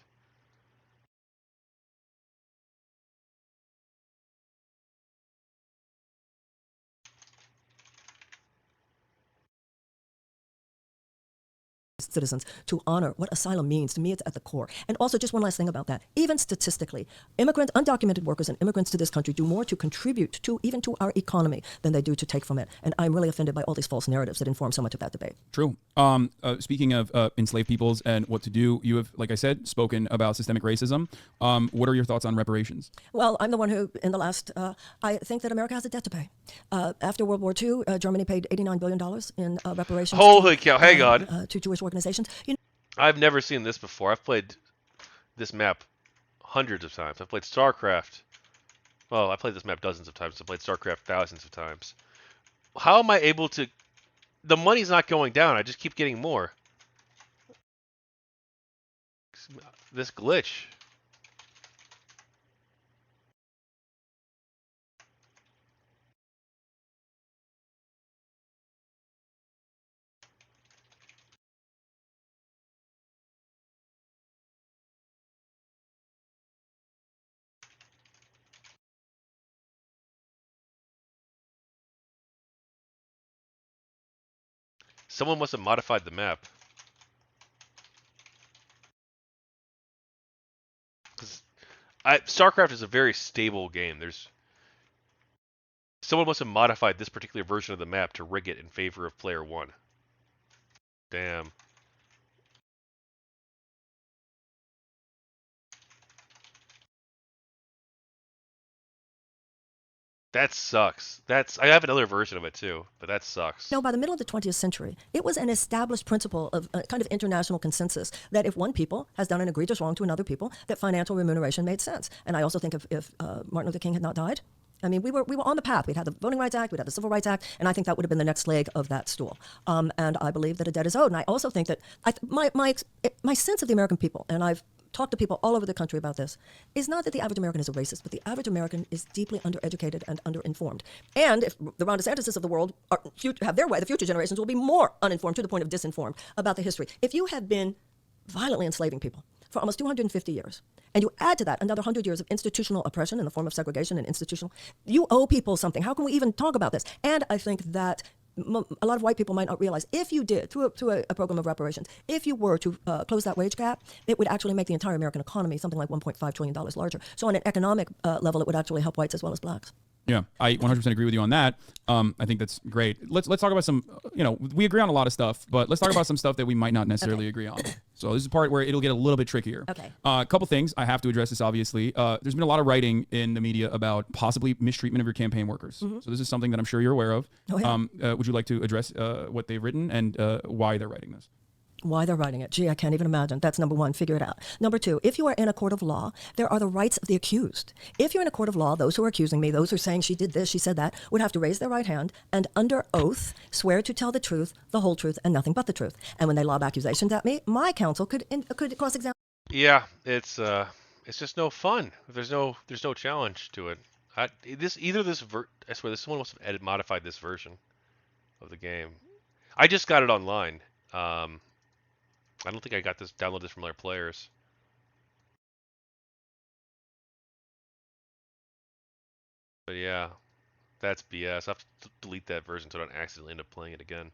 Citizens to honor what asylum means. To me, it's at the core. And also, just one last thing about that. Even statistically, immigrants, undocumented workers and immigrants to this country do more to contribute to even to our economy than they do to take from it. And I'm really offended by all these false narratives that inform so much of that debate. True. Speaking of enslaved peoples and what to do, you have, like I said, spoken about systemic racism. What are your thoughts on reparations? Well, I'm the one who, in the last, I think that America has a debt to pay. After World War II, Germany paid $89 billion in reparations. Holy cow, hang on. To Jewish organizations. I've never seen this before. I've played this map hundreds of times. I've played StarCraft. Well, I played this map dozens of times. I've played StarCraft thousands of times. How am I able to... The money's not going down. I just keep getting more. This glitch. Someone must have modified the map. StarCraft is a very stable game. Someone must have modified this particular version of the map to rig it in favor of player one. Damn. That sucks. I have another version of it too, but that sucks. No, by the middle of the 20th century, it was an established principle of kind of international consensus that if one people has done an egregious wrong to another people, that financial remuneration made sense. And I also think if Martin Luther King had not died, I mean, we were on the path. We'd had the Voting Rights Act, we'd had the Civil Rights Act, and I think that would have been the next leg of that stool. And I believe that a debt is owed. And I also think that my sense of the American people, and I've talked to people all over the country about this, is not that the average American is a racist, but the average American is deeply undereducated and underinformed. And if the Ron DeSantis of the world have their way, the future generations will be more uninformed to the point of disinformed about the history. If you have been violently enslaving people for almost 250 years, and you add to that another 100 years of institutional oppression in the form of segregation and institutional, you owe people something. How can we even talk about this? And I think that a lot of white people might not realize if you did, through a program of reparations, if you were to close that wage gap, it would actually make the entire American economy something like $1.5 trillion larger. So on an economic level, it would actually help whites as well as blacks. Yeah, I 100% agree with you on that. I think that's great. Let's talk about some, we agree on a lot of stuff, but let's talk about some stuff that we might not necessarily agree on. So this is the part where it'll get a little bit trickier. Okay. A couple things. I have to address this, obviously. There's been a lot of writing in the media about possibly mistreatment of your campaign workers. Mm-hmm. So this is something that I'm sure you're aware of. Oh, yeah. Would you like to address what they've written and why they're writing this? Why they're writing it? Gee, I can't even imagine. That's number one. Figure it out. Number two, if you are in a court of law, there are the rights of the accused. If you're in a court of law, those who are accusing me, those who are saying she did this, she said that, would have to raise their right hand and under oath swear to tell the truth, the whole truth, and nothing but the truth. And when they lob accusations at me, my counsel could cross-examine. Yeah, it's just no fun. There's no challenge to it. I swear this someone must have modified this version of the game. I just got it online. I don't think I got this downloaded from other players. But yeah, that's BS. I have to delete that version so I don't accidentally end up playing it again.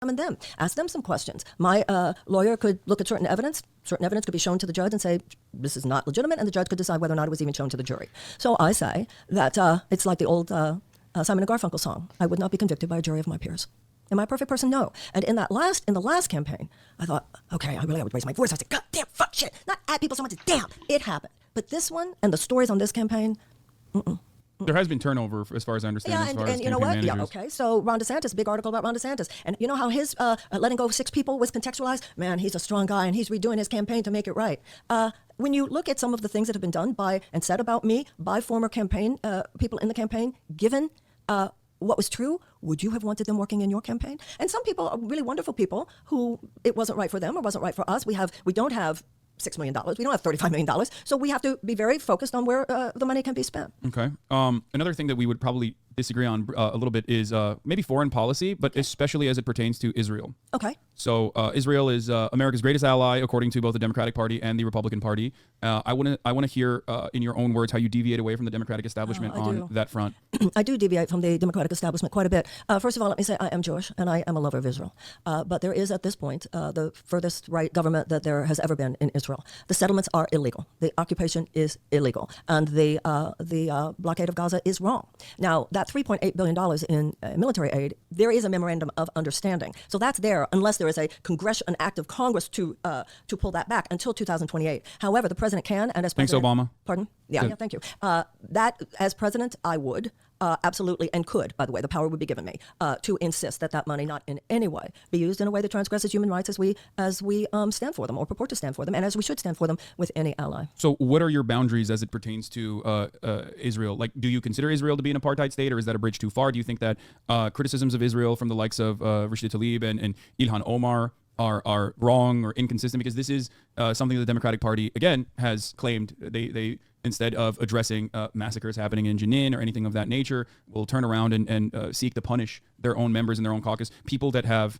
Them, ask them some questions. My lawyer could look at certain evidence. Certain evidence could be shown to the judge and say this is not legitimate, and the judge could decide whether or not it was even shown to the jury. So I say that it's like the old Simon and Garfunkel song: "I would not be convicted by a jury of my peers." Am I a perfect person? No. And in the last campaign, I thought, okay, I would raise my voice. I said, God damn, fuck, shit, not at people so much as damn. It happened. But this one and the stories on this campaign, There has been turnover, as far as I understand. yeah, as far as and you know what? campaign Yeah, managers. okay. So Ron DeSantis, big article about Ron DeSantis, and you know how his letting go of 6 people was contextualized. Man, he's a strong guy, and he's redoing his campaign to make it right. When you look at some of the things that have been done by and said about me by former campaign people in the campaign, given what was true, would you have wanted them working in your campaign? And some people are really wonderful people who it wasn't right for them or wasn't right for us. We don't have $6 million. We don't have $35 million. So we have to be very focused on where the money can be spent. Okay. Another thing that we would probably disagree on a little bit is maybe foreign policy, but especially as it pertains to Israel. Okay. So Israel is America's greatest ally, according to both the Democratic Party and the Republican Party. I want to hear in your own words how you deviate away from the Democratic establishment on that front. I do deviate from the Democratic establishment quite a bit. First of all, let me say I am Jewish and I am a lover of Israel. But there is at this point the furthest right government that there has ever been in Israel. The settlements are illegal. The occupation is illegal. And the blockade of Gaza is wrong. Now, that $3.8 billion in military aid, there is a memorandum of understanding. So that's there unless there is an act of Congress to pull that back until 2028. However, the president can, and as Thanks, president, Obama. Pardon? Yeah, thank you. That as president, I would. Absolutely, and could, by the way, the power would be given me to insist that money not in any way be used in a way that transgresses human rights as we stand for them or purport to stand for them, and as we should stand for them with any ally. So what are your boundaries as it pertains to Israel? Like, do you consider Israel to be an apartheid state, or is that a bridge too far? Do you think that criticisms of Israel from the likes of Rashid Tlaib and Ilhan Omar are wrong or inconsistent? Because this is something the Democratic Party, again, has claimed. They instead of addressing massacres happening in Jenin or anything of that nature, will turn around and seek to punish their own members in their own caucus, people that have,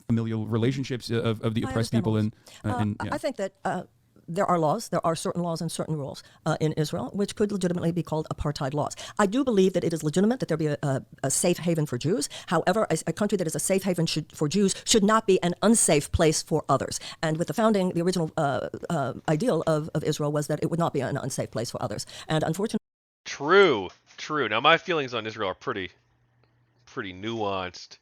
familial relationships of the oppressed people. I think that there are certain laws and certain rules in Israel which could legitimately be called apartheid laws. I do believe that it is legitimate that there be a safe haven for Jews. However, a country that is a safe haven for Jews should not be an unsafe place for others. And with the founding, the original ideal of Israel was that it would not be an unsafe place for others. And unfortunately, True. Now my feelings on Israel are pretty nuanced.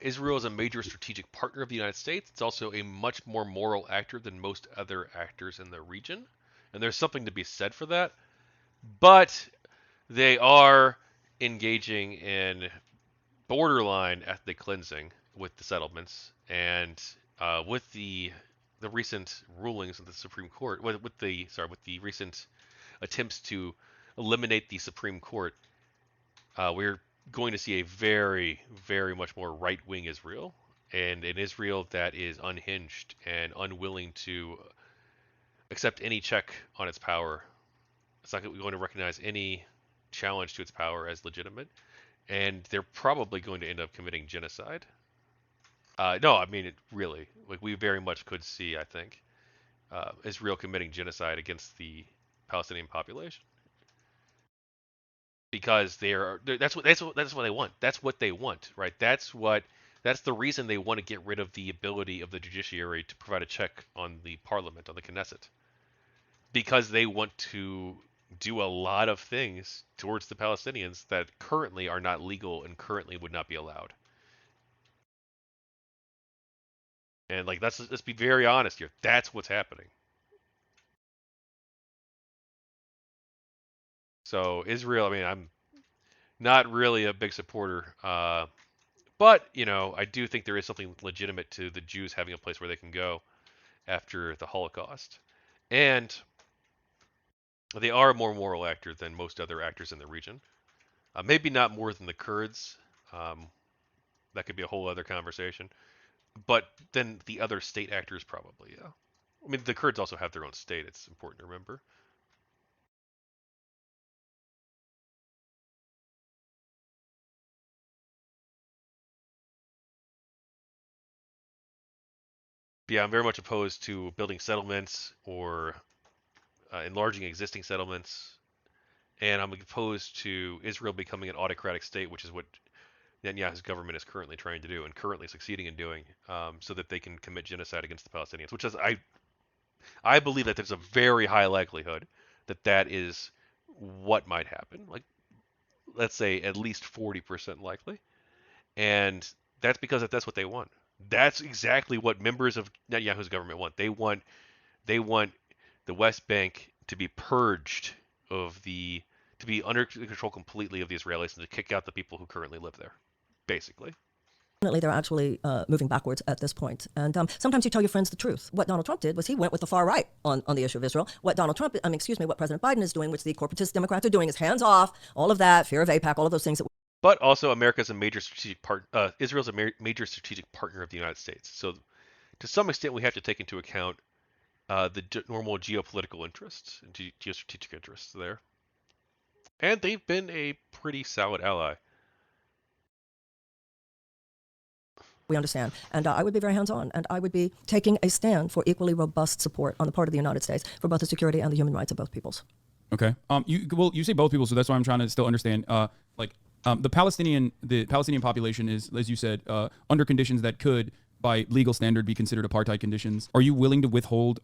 Israel is a major strategic partner of the United States. It's also a much more moral actor than most other actors in the region, and there's something to be said for that. But they are engaging in borderline ethnic cleansing with the settlements, and with the recent rulings of the Supreme Court, with the recent attempts to eliminate the Supreme Court, we're going to see a very, very much more right-wing Israel, and an Israel that is unhinged and unwilling to accept any check on its power. It's not going to recognize any challenge to its power as legitimate, and they're probably going to end up committing genocide. No, I mean, really, like we very much could see, I think, Israel committing genocide against the Palestinian population. Because that's what they want. That's what they want, right? That's the reason they want to get rid of the ability of the judiciary to provide a check on the parliament, on the Knesset, because they want to do a lot of things towards the Palestinians that currently are not legal and currently would not be allowed. And like let's be very honest here. That's what's happening. So Israel, I mean, Not really a big supporter. But, I do think there is something legitimate to the Jews having a place where they can go after the Holocaust. And they are a more moral actor than most other actors in the region. Maybe not more than the Kurds. Um, that could be a whole other conversation. But then the other state actors probably, yeah. I mean, the Kurds also have their own state. It's important to remember. But yeah, I'm very much opposed to building settlements or enlarging existing settlements. And I'm opposed to Israel becoming an autocratic state, which is what Netanyahu's government is currently trying to do and currently succeeding in doing, so that they can commit genocide against the Palestinians. Which is, I believe that there's a very high likelihood that that is what might happen. Like, let's say at least 40% likely, and that's because that's what they want. That's exactly what members of Netanyahu's government want. They want the West Bank to be purged of the to be under control completely of the Israelis and to kick out the people who currently live there, basically. Definitely, they're actually moving backwards at this point. And sometimes you tell your friends the truth. What Donald Trump did was he went with the far right on the issue of Israel. What what President Biden is doing, which the corporatist Democrats are doing, is hands off, all of that, fear of APAC, all of those things that But also, America's a major strategic part. Israel's a major strategic partner of the United States. So, to some extent, we have to take into account the normal geopolitical interests and geostrategic interests there. And they've been a pretty solid ally. we understand. And I would be very hands-on, and I would be taking a stand for equally robust support on the part of the United States for both the security and the human rights of both peoples. Okay. You say both people, so that's why I'm trying to still understand. The Palestinian population is, as you said, under conditions that could, by legal standard, be considered apartheid conditions. Are you willing to withhold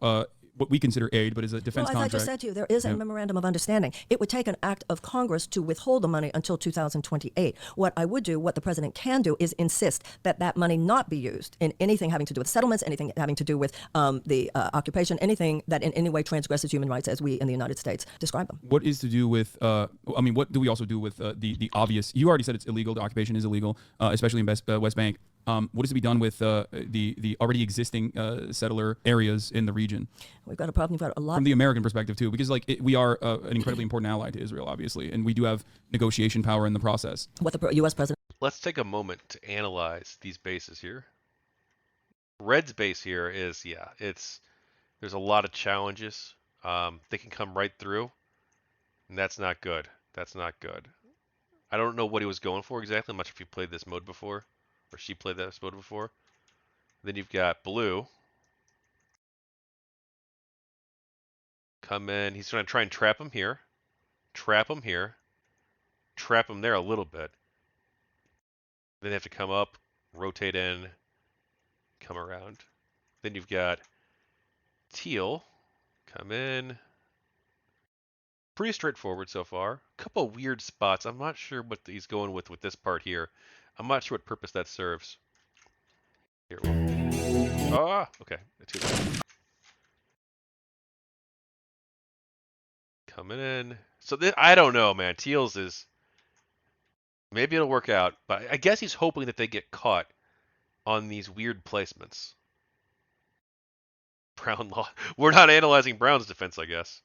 what we consider aid, but is a defense Well, as contract? I just said to you, there is a memorandum of understanding. It would take an act of Congress to withhold the money until 2028. What the president can do, is insist that that money not be used in anything having to do with settlements, anything having to do with the occupation, anything that in any way transgresses human rights as we in the United States describe them. What is to do with? What do we also do with the obvious? You already said it's illegal. The occupation is illegal, especially in West Bank. What is to be done with the already existing settler areas in the region? We've got a problem. We've got a lot. From the American perspective too, because we are an incredibly important ally to Israel, obviously, and we do have negotiation power in the process. What the U.S. president. Let's take a moment to analyze these bases here. Red's base here is, there's a lot of challenges. They can come right through, and that's not good. That's not good. I don't know what he was going for exactly. I'm not sure if he played this mode before, or she played this mode before. Then you've got blue. Come in. He's going to try and trap him here. Trap him here. Trap him there a little bit. Then they have to come up, rotate in, come around. Then you've got teal. Come in. Pretty straightforward so far. A couple weird spots. I'm not sure what he's going with this part here. I'm not sure what purpose that serves. Here. Okay. Coming in. So I don't know, man. Teals is maybe it'll work out, but I guess he's hoping that they get caught on these weird placements. Brown lost. We're not analyzing Brown's defense, I guess.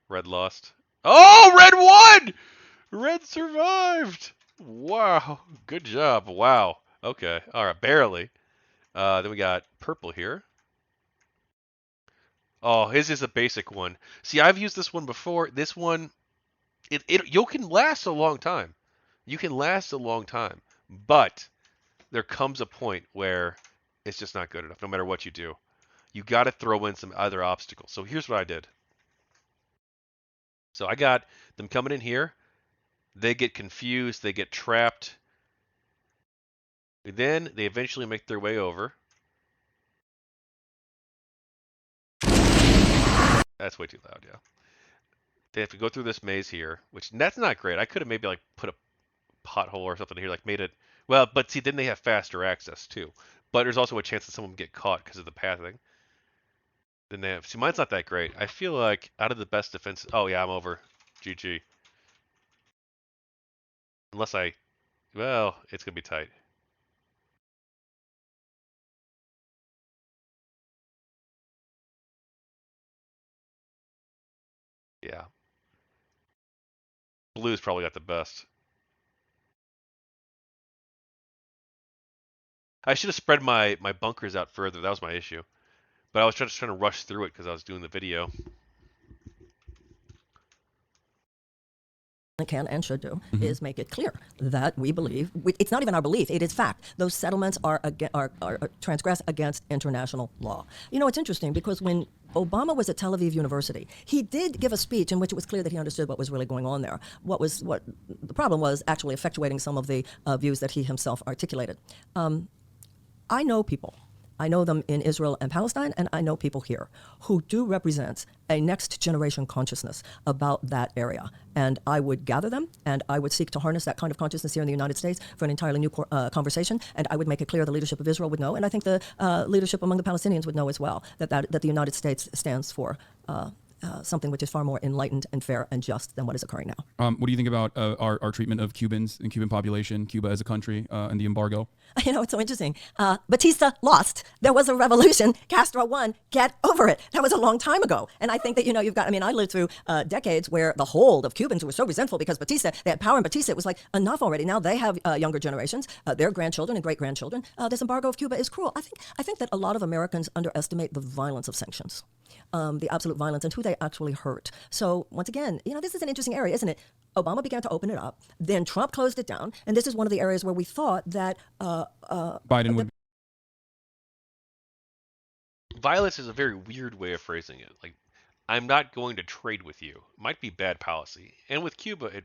Red lost. Oh, Red won! Red survived! Wow. Good job. Wow. Okay. All right. Barely. Then we got purple here. Oh, his is a basic one. See, I've used this one before. This one, you can last a long time. You can last a long time. But there comes a point where it's just not good enough, no matter what you do. You got to throw in some other obstacles. So here's what I did. So I got them coming in here. They get confused. They get trapped. Then they eventually make their way over. That's way too loud, yeah. They have to go through this maze here, which that's not great. I could have maybe like put a pothole or something here, like made it. Well, but see, then they have faster access too. But there's also a chance that someone will get caught because of the pathing. Then they have. See, mine's not that great. I feel like out of the best defenses. Oh yeah, I'm over. GG. Unless I, well, it's gonna be tight. Yeah, blue's probably got the best. I should have spread my bunkers out further. That was my issue. But I was just trying to rush through it because I was doing the video. Can and should do is make it clear that we believe it's not even our belief, it is fact. Those settlements are transgress against international law. You know, it's interesting because when Obama was at Tel Aviv University, he did give a speech in which it was clear that he understood what was really going on there. What the problem was actually effectuating some of the views that he himself articulated. I know people. I know them in Israel and Palestine, and I know people here who do represent a next generation consciousness about that area. And I would gather them, and I would seek to harness that kind of consciousness here in the United States for an entirely new conversation. And I would make it clear the leadership of Israel would know, and I think the leadership among the Palestinians would know as well, that the United States stands for something which is far more enlightened and fair and just than what is occurring now. What do you think about our treatment of Cubans and Cuban population, Cuba as a country, and the embargo? You know, it's so interesting. Batista lost. There was a revolution. Castro won. Get over it. That was a long time ago. And I think that, you know, you've got, I mean, I lived through decades where the hold of Cubans were so resentful because Batista, they had power in Batista. It was like, enough already. Now they have younger generations, their grandchildren and great-grandchildren. This embargo of Cuba is cruel. I think that a lot of Americans underestimate the violence of sanctions. The absolute violence and who they actually hurt. So once again, you know, this is an interesting area, isn't it? Obama began to open it up, then Trump closed it down, and this is one of the areas where we thought that Biden would. Violence is a very weird way of phrasing it. Like, I'm not going to trade with you. Might be bad policy. And with Cuba, I'm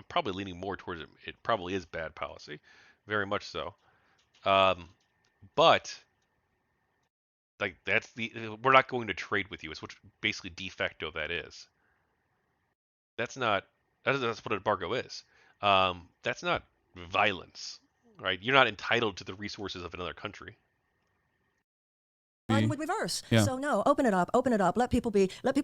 probably leaning more towards it. It probably is bad policy, very much so. But like we're not going to trade with you. It's what basically de facto that is. That's what an embargo is. That's not violence, right? You're not entitled to the resources of another country. Biden would reverse. Yeah. So no, open it up, let people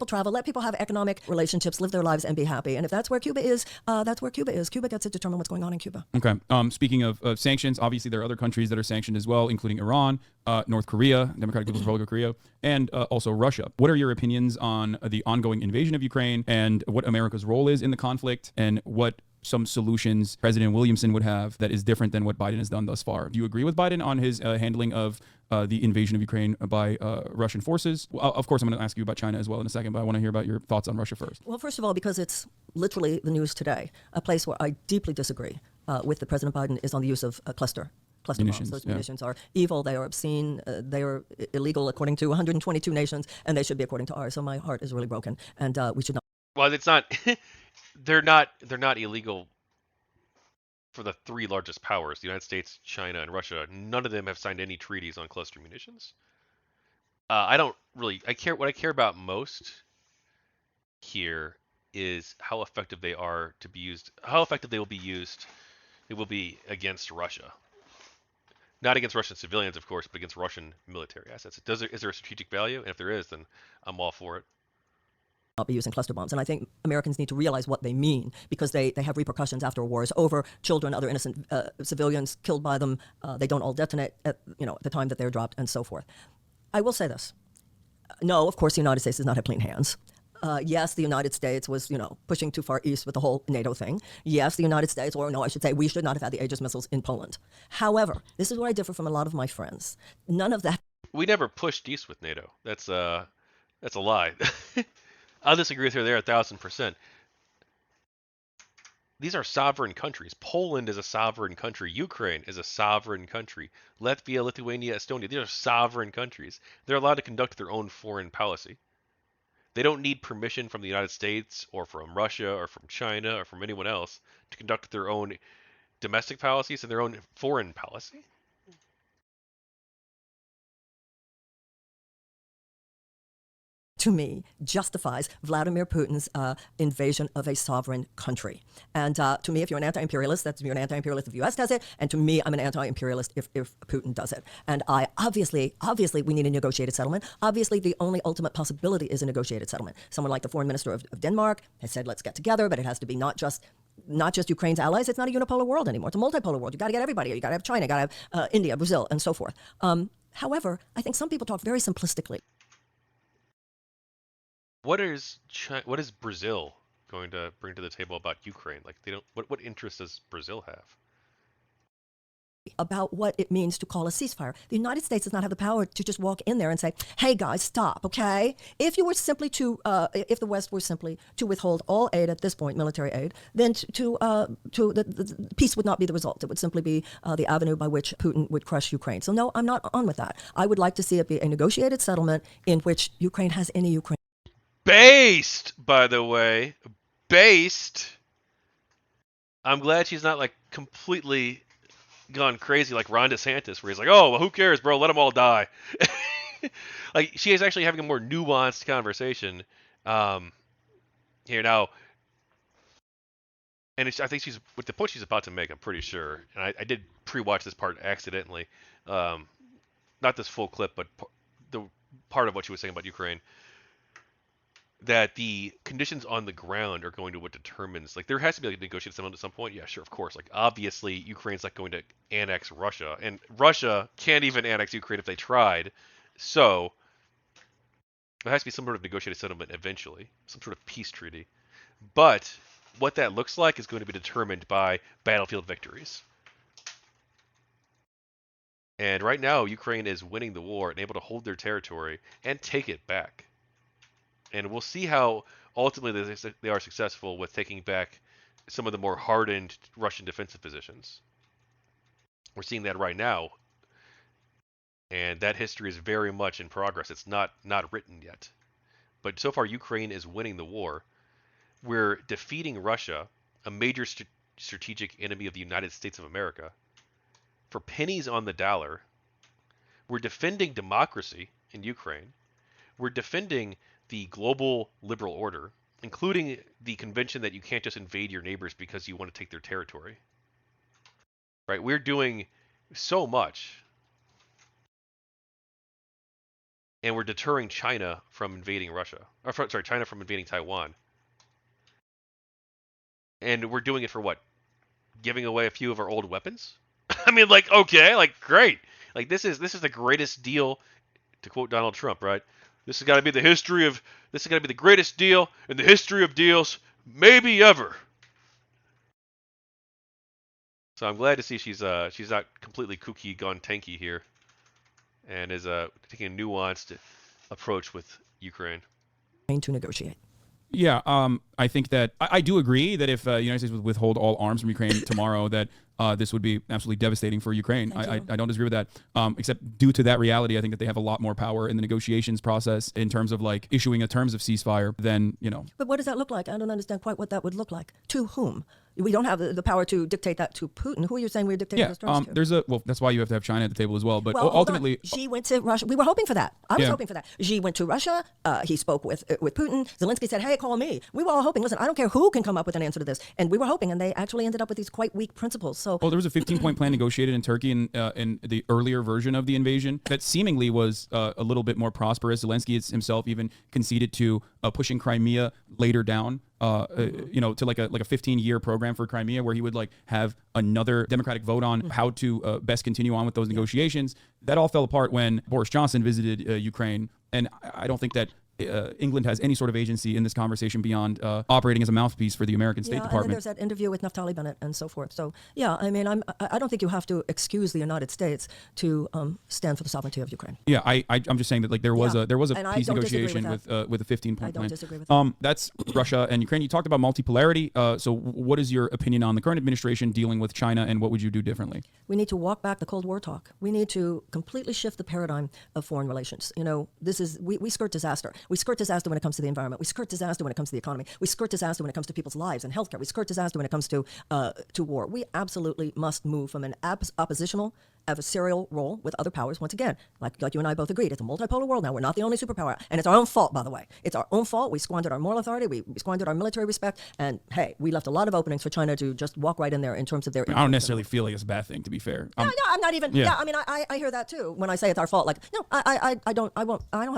travel, let people have economic relationships, live their lives and be happy. And if that's where Cuba is, that's where Cuba is. Cuba gets to determine what's going on in Cuba. Okay. Speaking of sanctions, obviously there are other countries that are sanctioned as well, including Iran, North Korea, Democratic People's Republic of Korea, and also Russia. What are your opinions on the ongoing invasion of Ukraine and what America's role is in the conflict and what some solutions President Williamson would have that is different than what Biden has done thus far? Do you agree with Biden on his handling of the invasion of Ukraine by Russian forces? Well, of course, I'm going to ask you about China as well in a second, but I want to hear about your thoughts on Russia first. Well, first of all, because it's literally the news today, a place where I deeply disagree with the President Biden is on the use of cluster munitions, bombs. Those munitions are evil, they are obscene, they are illegal according to 122 nations, and they should be according to ours. So my heart is really broken, and we should not. Well, it's not. They're not illegal for the three largest powers: the United States, China, and Russia. None of them have signed any treaties on cluster munitions. I don't really. What I care about most here is how effective they are to be used. How effective they will be used. It will be against Russia. Not against Russian civilians, of course, but against Russian military assets. Is there a strategic value? And if there is, then I'm all for it. Not be using cluster bombs. And I think Americans need to realize what they mean because they have repercussions after a war is over. Children, other innocent civilians killed by them, they don't all detonate at the time that they're dropped and so forth. I will say this. No, of course, the United States does not have clean hands. Yes, the United States was, pushing too far east with the whole NATO thing. Yes, the United States, or no, I should say, we should not have had the Aegis missiles in Poland. However, this is where I differ from a lot of my friends. None of that. We never pushed east with NATO. That's a lie. I'll disagree with her there 1,000%. These are sovereign countries. Poland is a sovereign country. Ukraine is a sovereign country. Latvia, Lithuania, Estonia, these are sovereign countries. They're allowed to conduct their own foreign policy. They don't need permission from the United States or from Russia or from China or from anyone else to conduct their own domestic policies and their own foreign policy. To me, justifies Vladimir Putin's invasion of a sovereign country. And to me, if you're an anti-imperialist, you're an anti-imperialist if the U.S. does it. And to me, I'm an anti-imperialist if Putin does it. And obviously, we need a negotiated settlement. Obviously, the only ultimate possibility is a negotiated settlement. Someone like the foreign minister of Denmark has said, let's get together, but it has to be not just not just Ukraine's allies. It's not a unipolar world anymore. It's a multipolar world. You got to get everybody. You got to have China. You got to have India, Brazil, and so forth. However, I think some people talk very simplistically. What is Brazil going to bring to the table about Ukraine? Like they don't. What interest does Brazil have? About what it means to call a ceasefire. The United States does not have the power to just walk in there and say, hey guys, stop, okay? If you were simply to, if the West were simply to withhold all aid at this point, military aid, then the peace would not be the result. It would simply be the avenue by which Putin would crush Ukraine. So no, I'm not on with that. I would like to see it be a negotiated settlement in which Ukraine has any Ukraine. Based, by the way, based. I'm glad she's not like completely gone crazy like Ron DeSantis, where he's like, "Oh, well, who cares, bro? Let them all die." Like she is actually having a more nuanced conversation here now, and I think she's with the point she's about to make. I'm pretty sure, and I did pre-watch this part accidentally, not this full clip, but the part of what she was saying about Ukraine. That the conditions on the ground are going to what determines, like there has to be like a negotiated settlement at some point. Yeah, sure, of course. Like obviously Ukraine's not going to annex Russia, and Russia can't even annex Ukraine if they tried. So there has to be some sort of negotiated settlement eventually, some sort of peace treaty. But what that looks like is going to be determined by battlefield victories. And right now, Ukraine is winning the war and able to hold their territory and take it back. And we'll see how ultimately they are successful with taking back some of the more hardened Russian defensive positions. We're seeing that right now. And that history is very much in progress. It's not written yet. But so far, Ukraine is winning the war. We're defeating Russia, a major strategic enemy of the United States of America, for pennies on the dollar. We're defending democracy in Ukraine. We're defending the global liberal order, including the convention that you can't just invade your neighbors because you want to take their territory. Right? We're doing so much. And we're deterring China from invading Russia. China from invading Taiwan. And we're doing it for what? Giving away a few of our old weapons? I mean, like, okay, like, great. Like, this is the greatest deal, to quote Donald Trump, right? This has got to be the greatest deal in the history of deals, maybe ever. So I'm glad to see she's not completely kooky, gone tanky here, and is taking a nuanced approach with Ukraine. To negotiate. Yeah, I think that I do agree that if the United States would withhold all arms from Ukraine tomorrow, that this would be absolutely devastating for Ukraine. I don't disagree with that, except due to that reality, I think that they have a lot more power in the negotiations process in terms of like issuing a terms of ceasefire than, you know. But what does that look like? I don't understand quite what that would look like. To whom? We don't have the power to dictate that to Putin. Who are you saying we're dictating those terms to? That's why you have to have China at the table as well. But well, ultimately, Xi went to Russia. We were hoping for that. I was hoping for that. Xi went to Russia. He spoke with Putin. Zelensky said, "Hey, call me." We were all hoping. Listen, I don't care who can come up with an answer to this. And we were hoping, and they actually ended up with these quite weak principles. So, there was a 15-point plan negotiated in Turkey in the earlier version of the invasion that seemingly was a little bit more prosperous. Zelensky himself even conceded to pushing Crimea later down. To like a 15-year program for Crimea, where he would like have another democratic vote on how to best continue on with those negotiations. That all fell apart when Boris Johnson visited Ukraine, and I don't think that England has any sort of agency in this conversation beyond operating as a mouthpiece for the American State Department. And then there's that interview with Naftali Bennett and so forth. So yeah, I mean, I don't think you have to excuse the United States to stand for the sovereignty of Ukraine. Yeah, I'm just saying that like there was a peace negotiation with a 15-point plan. I don't disagree with that. That's Russia and Ukraine. You talked about multipolarity. So what is your opinion on the current administration dealing with China, and what would you do differently? We need to walk back the Cold War talk. We need to completely shift the paradigm of foreign relations. You know, we skirt disaster. We skirt disaster when it comes to the environment. We skirt disaster when it comes to the economy. We skirt disaster when it comes to people's lives and healthcare. We skirt disaster when it comes to war. We absolutely must move from an oppositional adversarial role with other powers. Once again, like you and I both agreed, it's a multipolar world now. We're not the only superpower, and it's our own fault, by the way. It's our own fault. We squandered our moral authority. We squandered our military respect, and hey, we left a lot of openings for China to just walk right in there in terms of their. I don't necessarily feel like it's a bad thing, to be fair. No, I'm not even. Yeah. Yeah, I mean, I hear that too when I say it's our fault. Like, no, I don't have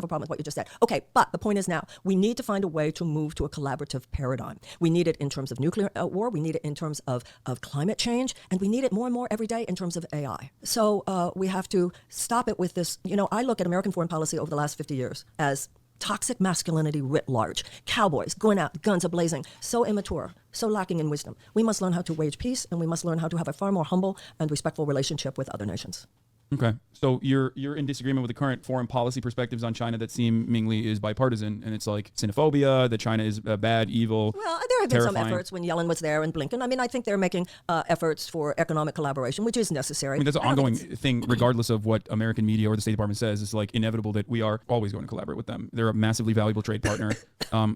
a problem with what you just said. Okay, but the point is now we need to find a way to move to a collaborative paradigm. We need it in terms of nuclear war. We need it in terms of climate change, and we need it more and more every day in terms of AI. So we have to stop it with this. You know, I look at American foreign policy over the last 50 years as toxic masculinity writ large. Cowboys going out, guns a-blazing, so immature, so lacking in wisdom. We must learn how to wage peace, and we must learn how to have a far more humble and respectful relationship with other nations. Okay, so you're in disagreement with the current foreign policy perspectives on China that seemingly is bipartisan, and it's like xenophobia, that China is bad, evil. Well, there have been terrifying. some efforts when Yellen was there and Blinken. I mean, I think they're making efforts for economic collaboration, which is necessary. I mean, that's an ongoing thing, regardless of what American media or the State Department says. It's like inevitable that we are always going to collaborate with them. They're a massively valuable trade partner.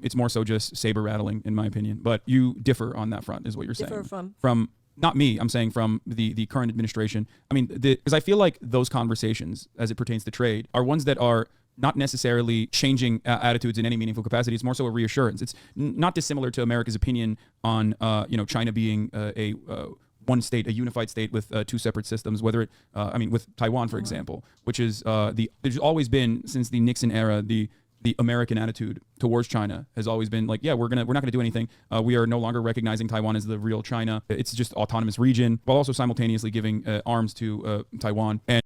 It's more so just saber rattling, in my opinion. But you differ on that front, is what you're saying. Differ from not me, I'm saying from the current administration. I mean, because I feel like those conversations, as it pertains to trade, are ones that are not necessarily changing attitudes in any meaningful capacity. It's more so a reassurance. It's not dissimilar to America's opinion on, China being a one state, a unified state with two separate systems. Whether it, with Taiwan, for example, which is there's always been since the Nixon era the American attitude towards China has always been like, yeah, we're not gonna do anything. We are no longer recognizing Taiwan as the real China. It's just autonomous region, while also simultaneously giving arms to Taiwan. And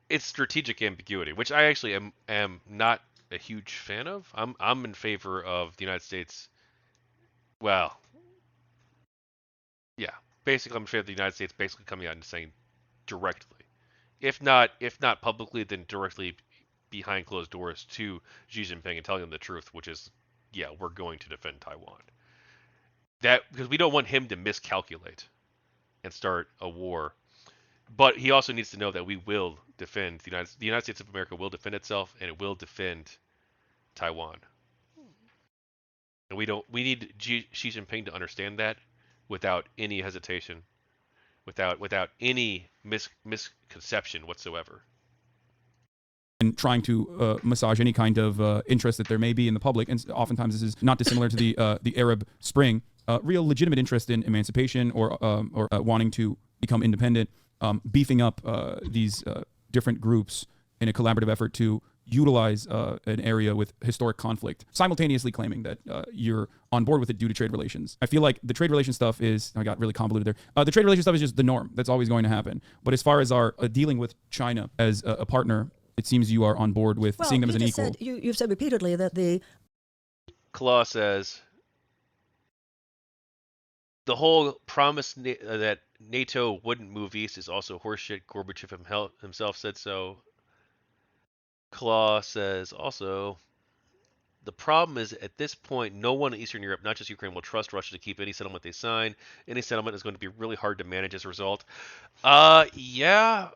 it's strategic ambiguity, which I actually am not a huge fan of. I'm in favor of the United States. Well, yeah, basically I'm in favor of the United States basically coming out and saying directly, if not publicly, then directly behind closed doors to Xi Jinping and telling him the truth, which is, yeah, we're going to defend Taiwan. That because we don't want him to miscalculate and start a war. But he also needs to know that we will defend the United States of America will defend itself, and it will defend Taiwan. And we need Xi Jinping to understand that without any hesitation, without any misconception whatsoever. And trying to massage any kind of interest that there may be in the public, and oftentimes this is not dissimilar to the Arab Spring, real legitimate interest in emancipation or wanting to become independent, beefing up these different groups in a collaborative effort to utilize an area with historic conflict, simultaneously claiming that you're on board with it due to trade relations. I feel like the trade relation stuff is, I got really convoluted there. The trade relation stuff is just the norm. That's always going to happen. But as far as our dealing with China as a partner, it seems you are on board with seeing them as an equal. You've said repeatedly that the Claw says the whole promise that NATO wouldn't move east is also horseshit. Gorbachev himself said so. Claw says also the problem is at this point no one in Eastern Europe, not just Ukraine, will trust Russia to keep any settlement they sign. Any settlement is going to be really hard to manage as a result. Yeah.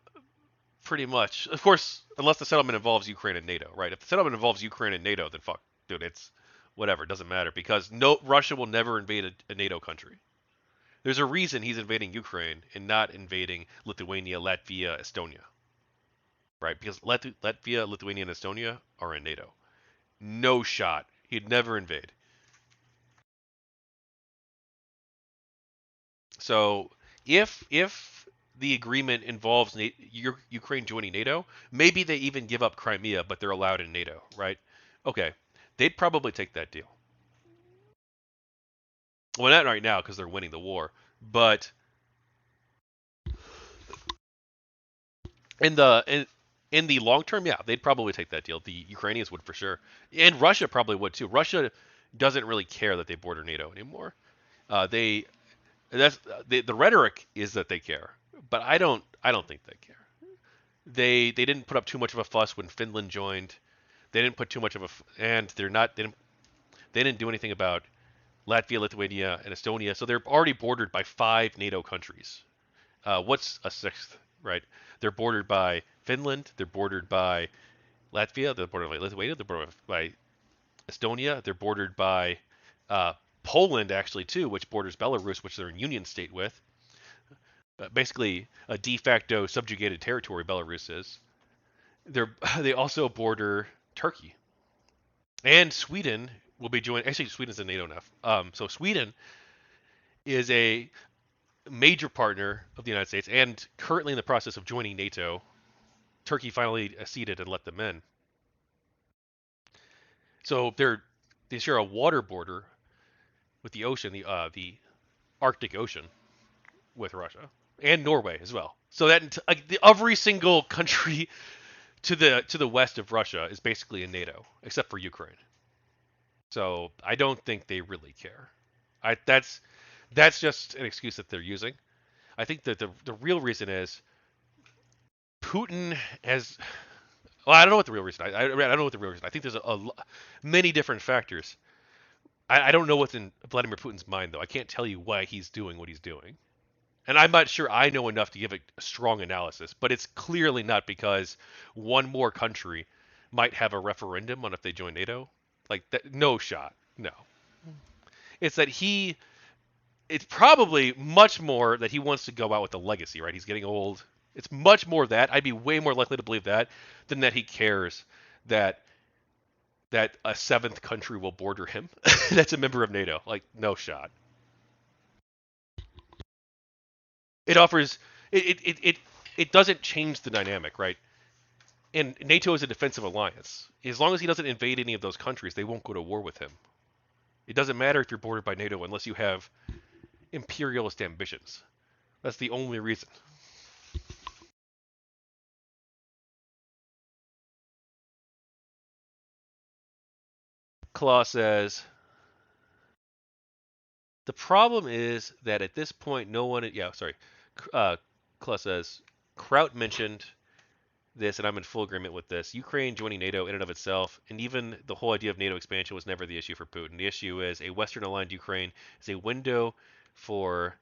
Pretty much. Of course, unless the settlement involves Ukraine and NATO, right? If the settlement involves Ukraine and NATO, then fuck, dude, it's whatever. It doesn't matter because Russia will never invade a NATO country. There's a reason he's invading Ukraine and not invading Lithuania, Latvia, Estonia, right? Because Latvia, Lithuania, and Estonia are in NATO. No shot. He'd never invade. So if the agreement involves Ukraine joining NATO, maybe they even give up Crimea, but they're allowed in NATO, right? Okay, they'd probably take that deal. Well, not right now because they're winning the war, but in the long term, yeah, they'd probably take that deal. The Ukrainians would for sure, and Russia probably would too. Russia doesn't really care that they border NATO anymore. The rhetoric is that they care. But I don't think they care. They didn't put up too much of a fuss when Finland joined. They didn't put too much of and they didn't do anything about Latvia, Lithuania, and Estonia. So they're already bordered by 5 NATO countries. What's a 6th, right? They're bordered by Finland. They're bordered by Latvia. They're bordered by Lithuania. They're bordered by Estonia. They're bordered by Poland actually too, which borders Belarus, which they're in union state with. basically a de facto subjugated territory. Belarus is. They also border Turkey and Sweden will be joining. Actually, Sweden's in NATO now. So Sweden is a major partner of the United States and currently in the process of joining NATO. Turkey finally acceded and let them in. So they share a water border with the ocean, the Arctic Ocean, with Russia and Norway as well. So that every single country to the west of Russia is basically in NATO, except for Ukraine. So I don't think they really care. That's just an excuse that they're using. I think that the real reason is Putin has. Well, I don't know what the real reason. I don't know what the real reason. I think there's many different factors. I don't know what's in Vladimir Putin's mind though. I can't tell you why he's doing what he's doing. And I'm not sure I know enough to give a strong analysis, but it's clearly not because one more country might have a referendum on if they join NATO. Like that, no shot. No. It's that it's probably much more that he wants to go out with a legacy, right? He's getting old. It's much more that. I'd be way more likely to believe that than that he cares that a seventh country will border him that's a member of NATO. Like, no shot. It offers it doesn't change the dynamic, right? And NATO is a defensive alliance. As long as he doesn't invade any of those countries, they won't go to war with him. It doesn't matter if you're bordered by NATO unless you have imperialist ambitions. That's the only reason. Claw says, the problem is that at this point, no one. Yeah, sorry. Claw says, Kraut mentioned this, and I'm in full agreement with this. Ukraine joining NATO in and of itself, and even the whole idea of NATO expansion was never the issue for Putin. The issue is a Western-aligned Ukraine is a window for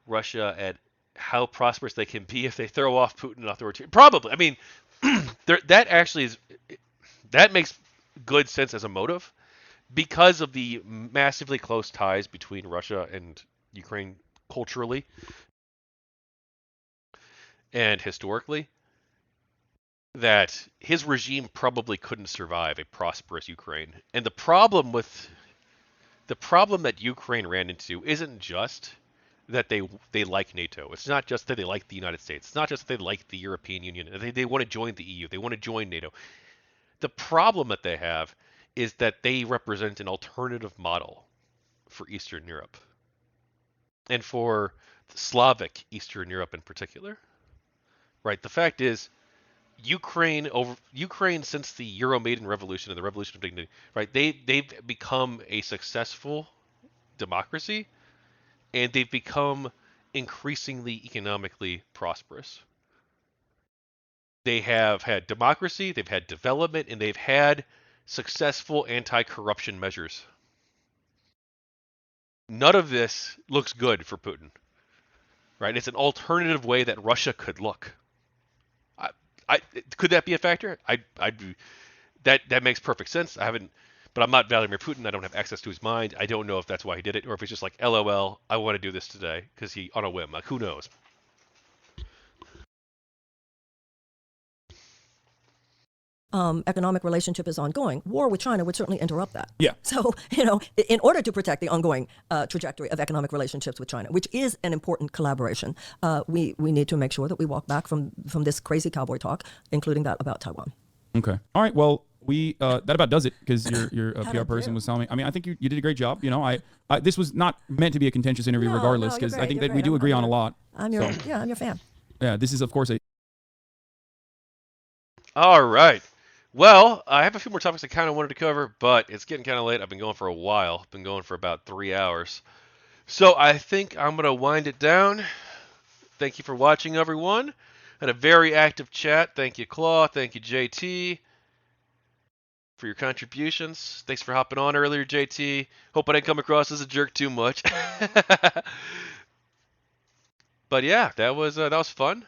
Russia at how prosperous they can be if they throw off Putin and authoritarian. Probably. I mean, that makes good sense as a motive because of the massively close ties between Russia and Ukraine culturally and historically, that his regime probably couldn't survive a prosperous Ukraine. And the problem that Ukraine ran into isn't just that they like NATO. It's not just that they like the United States. It's not just that they like the European Union. They want to join the EU. They want to join NATO. The problem that they have is that they represent an alternative model for Eastern Europe and for Slavic Eastern Europe in particular. Right? The fact is, Ukraine since the Euromaidan Revolution and the Revolution of Dignity, right? They've become a successful democracy, and they've become increasingly economically prosperous. They have had democracy, they've had development, and they've had successful anti-corruption measures. None of this looks good for Putin, right? It's an alternative way that Russia could look. Could that be a factor? That makes perfect sense. But I'm not Vladimir Putin. I don't have access to his mind. I don't know if that's why he did it, or if it's just like, LOL, I want to do this today because he on a whim. Like, who knows? Economic relationship is ongoing. War with China would certainly interrupt that. Yeah. So, in order to protect the ongoing trajectory of economic relationships with China, which is an important collaboration, we need to make sure that we walk back from this crazy cowboy talk, including that about Taiwan. Okay. All right. Well, that about does it because your How'd PR I person do? was telling me. I mean, I think you did a great job. This was not meant to be a contentious interview, No, regardless, no, you're because I great, think you're that we great. do agree on a lot. I'm your fan. Yeah. This is, of course, All right. Well, I have a few more topics I kind of wanted to cover, but it's getting kind of late. I've been going for a while. I've been going for about 3 hours. So I think I'm going to wind it down. Thank you for watching, everyone. Had a very active chat. Thank you, Claw. Thank you, JT, for your contributions. Thanks for hopping on earlier, JT. Hope I didn't come across as a jerk too much. But yeah, that was fun.